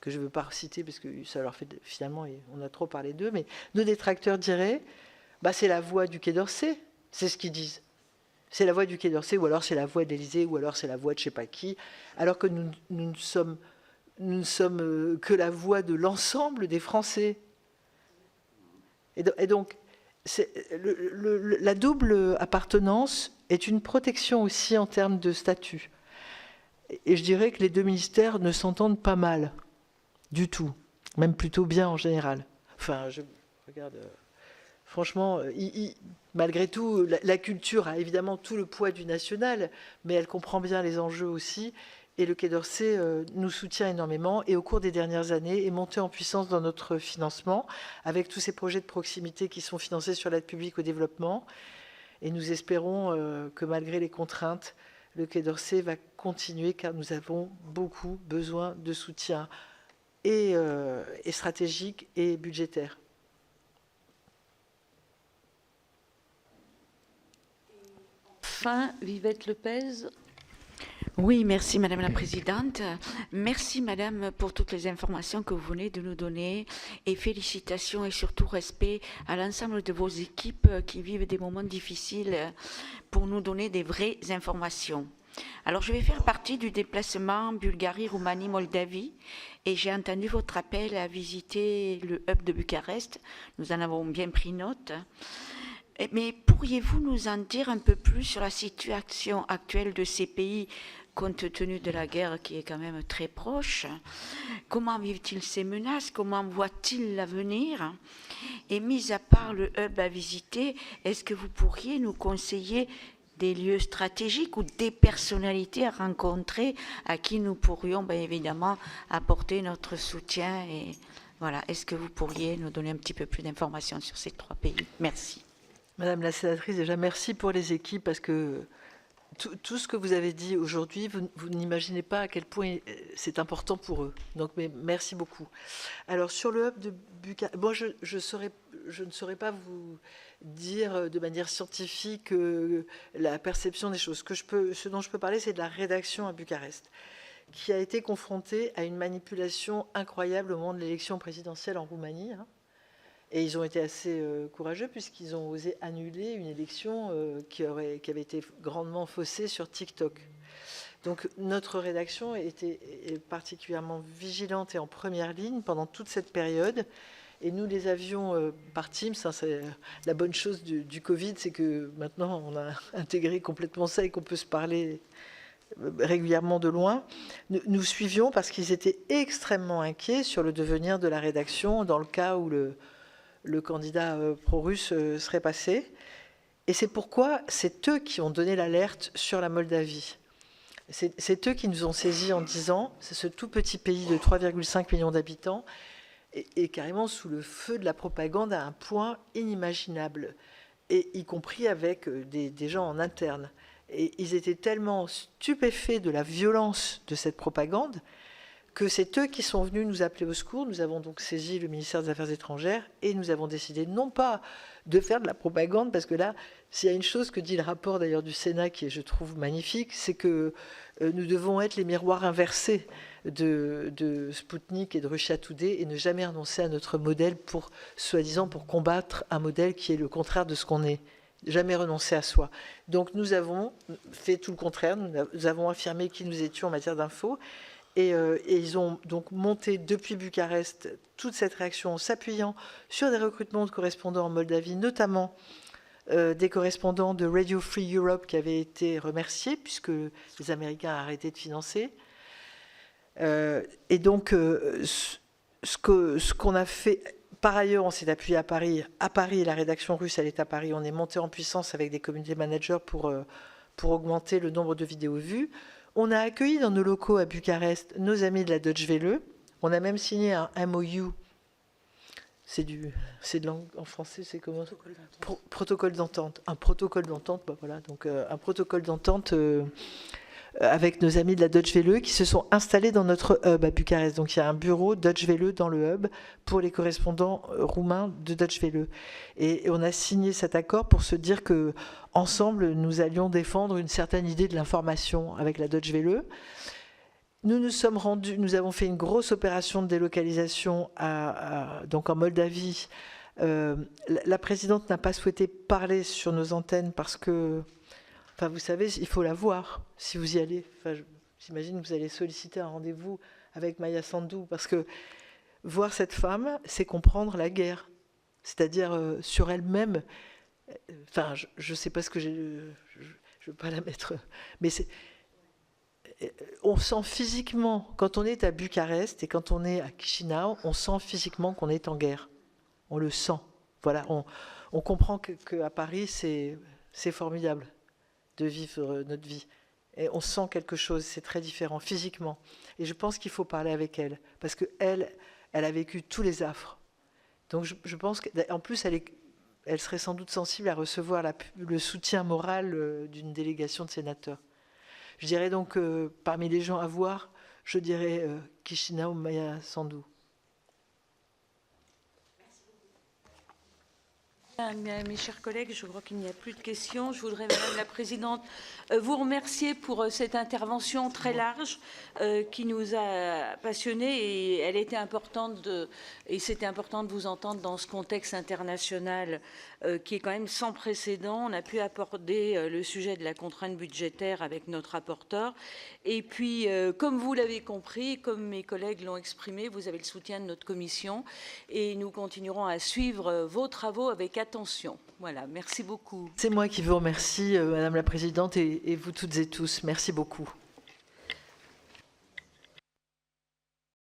S2: que je ne veux pas citer parce que ça leur fait finalement, on a trop parlé d'eux, mais nos détracteurs diraient c'est la voix du Quai d'Orsay, c'est ce qu'ils disent. C'est la voix du Quai d'Orsay, ou alors c'est la voix de l'Élysée, ou alors c'est la voix de je ne sais pas qui, alors que nous ne sommes que la voix de l'ensemble des Français. Et donc, la double appartenance est une protection aussi en termes de statut. Et je dirais que les deux ministères ne s'entendent pas mal. Du tout, même plutôt bien en général. Enfin, je regarde, franchement, malgré tout, la culture a évidemment tout le poids du national, mais elle comprend bien les enjeux aussi, et le Quai d'Orsay nous soutient énormément, et au cours des dernières années, est monté en puissance dans notre financement, avec tous ces projets de proximité qui sont financés sur l'aide publique au développement, et nous espérons que malgré les contraintes, le Quai d'Orsay va continuer, car nous avons beaucoup besoin de soutien et stratégique et budgétaire.
S1: Enfin, Vivette Lepez.
S9: Oui, merci Madame la Présidente. Merci Madame pour toutes les informations que vous venez de nous donner et félicitations et surtout respect à l'ensemble de vos équipes qui vivent des moments difficiles pour nous donner des vraies informations. Alors, je vais faire partie du déplacement Bulgarie, Roumanie, Moldavie et j'ai entendu votre appel à visiter le hub de Bucarest. Nous en avons bien pris note. Mais pourriez-vous nous en dire un peu plus sur la situation actuelle de ces pays compte tenu de la guerre qui est quand même très proche? Comment vivent-ils ces menaces? Comment voient-ils l'avenir? Et mis à part le hub à visiter, est-ce que vous pourriez nous conseiller des lieux stratégiques ou des personnalités à rencontrer à qui nous pourrions évidemment apporter notre soutien? Et voilà, est-ce que vous pourriez nous donner un petit peu plus d'informations sur ces trois pays? Merci.
S2: Madame la sénatrice, déjà merci pour les équipes parce que tout ce que vous avez dit aujourd'hui, vous n'imaginez pas à quel point c'est important pour eux. Donc, mais merci beaucoup. Alors, sur le hub de Bucarest, moi, je ne saurais pas vous dire de manière scientifique la perception des choses. Ce dont je peux parler, c'est de la rédaction à Bucarest, qui a été confrontée à une manipulation incroyable au moment de l'élection présidentielle en Roumanie. Et ils ont été assez courageux puisqu'ils ont osé annuler une élection qui avait été grandement faussée sur TikTok. Donc notre rédaction est particulièrement vigilante et en première ligne pendant toute cette période. Et nous les avions par Teams. C'est la bonne chose du Covid, c'est que maintenant on a intégré complètement ça et qu'on peut se parler régulièrement de loin. Nous suivions parce qu'ils étaient extrêmement inquiets sur le devenir de la rédaction dans le cas où le candidat pro-russe serait passé. Et c'est pourquoi c'est eux qui ont donné l'alerte sur la Moldavie. C'est eux qui nous ont saisis en disant, c'est ce tout petit pays de 3,5 millions d'habitants, et carrément sous le feu de la propagande à un point inimaginable, et y compris avec des gens en interne. Et ils étaient tellement stupéfaits de la violence de cette propagande que c'est eux qui sont venus nous appeler au secours. Nous avons donc saisi le ministère des Affaires étrangères et nous avons décidé non pas de faire de la propagande, parce que là, s'il y a une chose que dit le rapport d'ailleurs du Sénat qui est, je trouve, magnifique, c'est que nous devons être les miroirs inversés de Sputnik et de Russia Today et ne jamais renoncer à notre modèle soi-disant pour combattre un modèle qui est le contraire de ce qu'on est. Jamais renoncer à soi. Donc nous avons fait tout le contraire, nous avons affirmé qui nous étions en matière d'info. Et ils ont donc monté depuis Bucarest toute cette réaction en s'appuyant sur des recrutements de correspondants en Moldavie, notamment des correspondants de Radio Free Europe qui avaient été remerciés puisque les Américains ont arrêté de financer. Et donc, ce qu'on a fait, par ailleurs, on s'est appuyé à Paris. À Paris, la rédaction russe, elle est à Paris. On est monté en puissance avec des community managers pour augmenter le nombre de vidéos vues. On a accueilli dans nos locaux à Bucarest nos amis de la Deutsche Welle. On a même signé un MOU. C'est de langue en français, c'est comment? Protocole d'entente. Un protocole d'entente, bah voilà, donc un protocole d'entente avec nos amis de la Deutsche Welle qui se sont installés dans notre hub à Bucarest. Donc il y a un bureau Deutsche Welle dans le hub pour les correspondants roumains de Deutsche Welle. Et on a signé cet accord pour se dire que ensemble nous allions défendre une certaine idée de l'information avec la Deutsche Welle. Nous avons fait une grosse opération de délocalisation donc en Moldavie. La présidente n'a pas souhaité parler sur nos antennes parce que, enfin, vous savez, il faut la voir si vous y allez. Enfin, j'imagine que vous allez solliciter un rendez-vous avec Maya Sandu parce que voir cette femme, c'est comprendre la guerre, c'est-à-dire sur elle-même. Enfin, je ne sais pas ce que j'ai. Je ne veux pas la mettre, mais c'est. On sent physiquement, quand on est à Bucarest et quand on est à Chisinau, on sent physiquement qu'on est en guerre. On le sent. Voilà, on comprend qu'à Paris, c'est formidable de vivre notre vie. Et on sent quelque chose, c'est très différent physiquement. Et je pense qu'il faut parler avec elle, parce qu'elle a vécu tous les affres. Donc je pense qu'en plus, elle serait sans doute sensible à recevoir le soutien moral d'une délégation de sénateurs. Je dirais donc, parmi les gens à voir, je dirais Chisinau, Maya Sandu.
S1: Mes chers collègues, je crois qu'il n'y a plus de questions. Je voudrais, Madame la Présidente, vous remercier pour cette intervention très large qui nous a passionnés et elle était importante et c'était important de vous entendre dans ce contexte international qui est quand même sans précédent. On a pu aborder le sujet de la contrainte budgétaire avec notre rapporteur. Et puis, comme vous l'avez compris, comme mes collègues l'ont exprimé, vous avez le soutien de notre commission et nous continuerons à suivre vos travaux avec attention. Voilà, merci beaucoup.
S2: C'est moi qui vous remercie, Madame la Présidente, et vous toutes et tous. Merci beaucoup.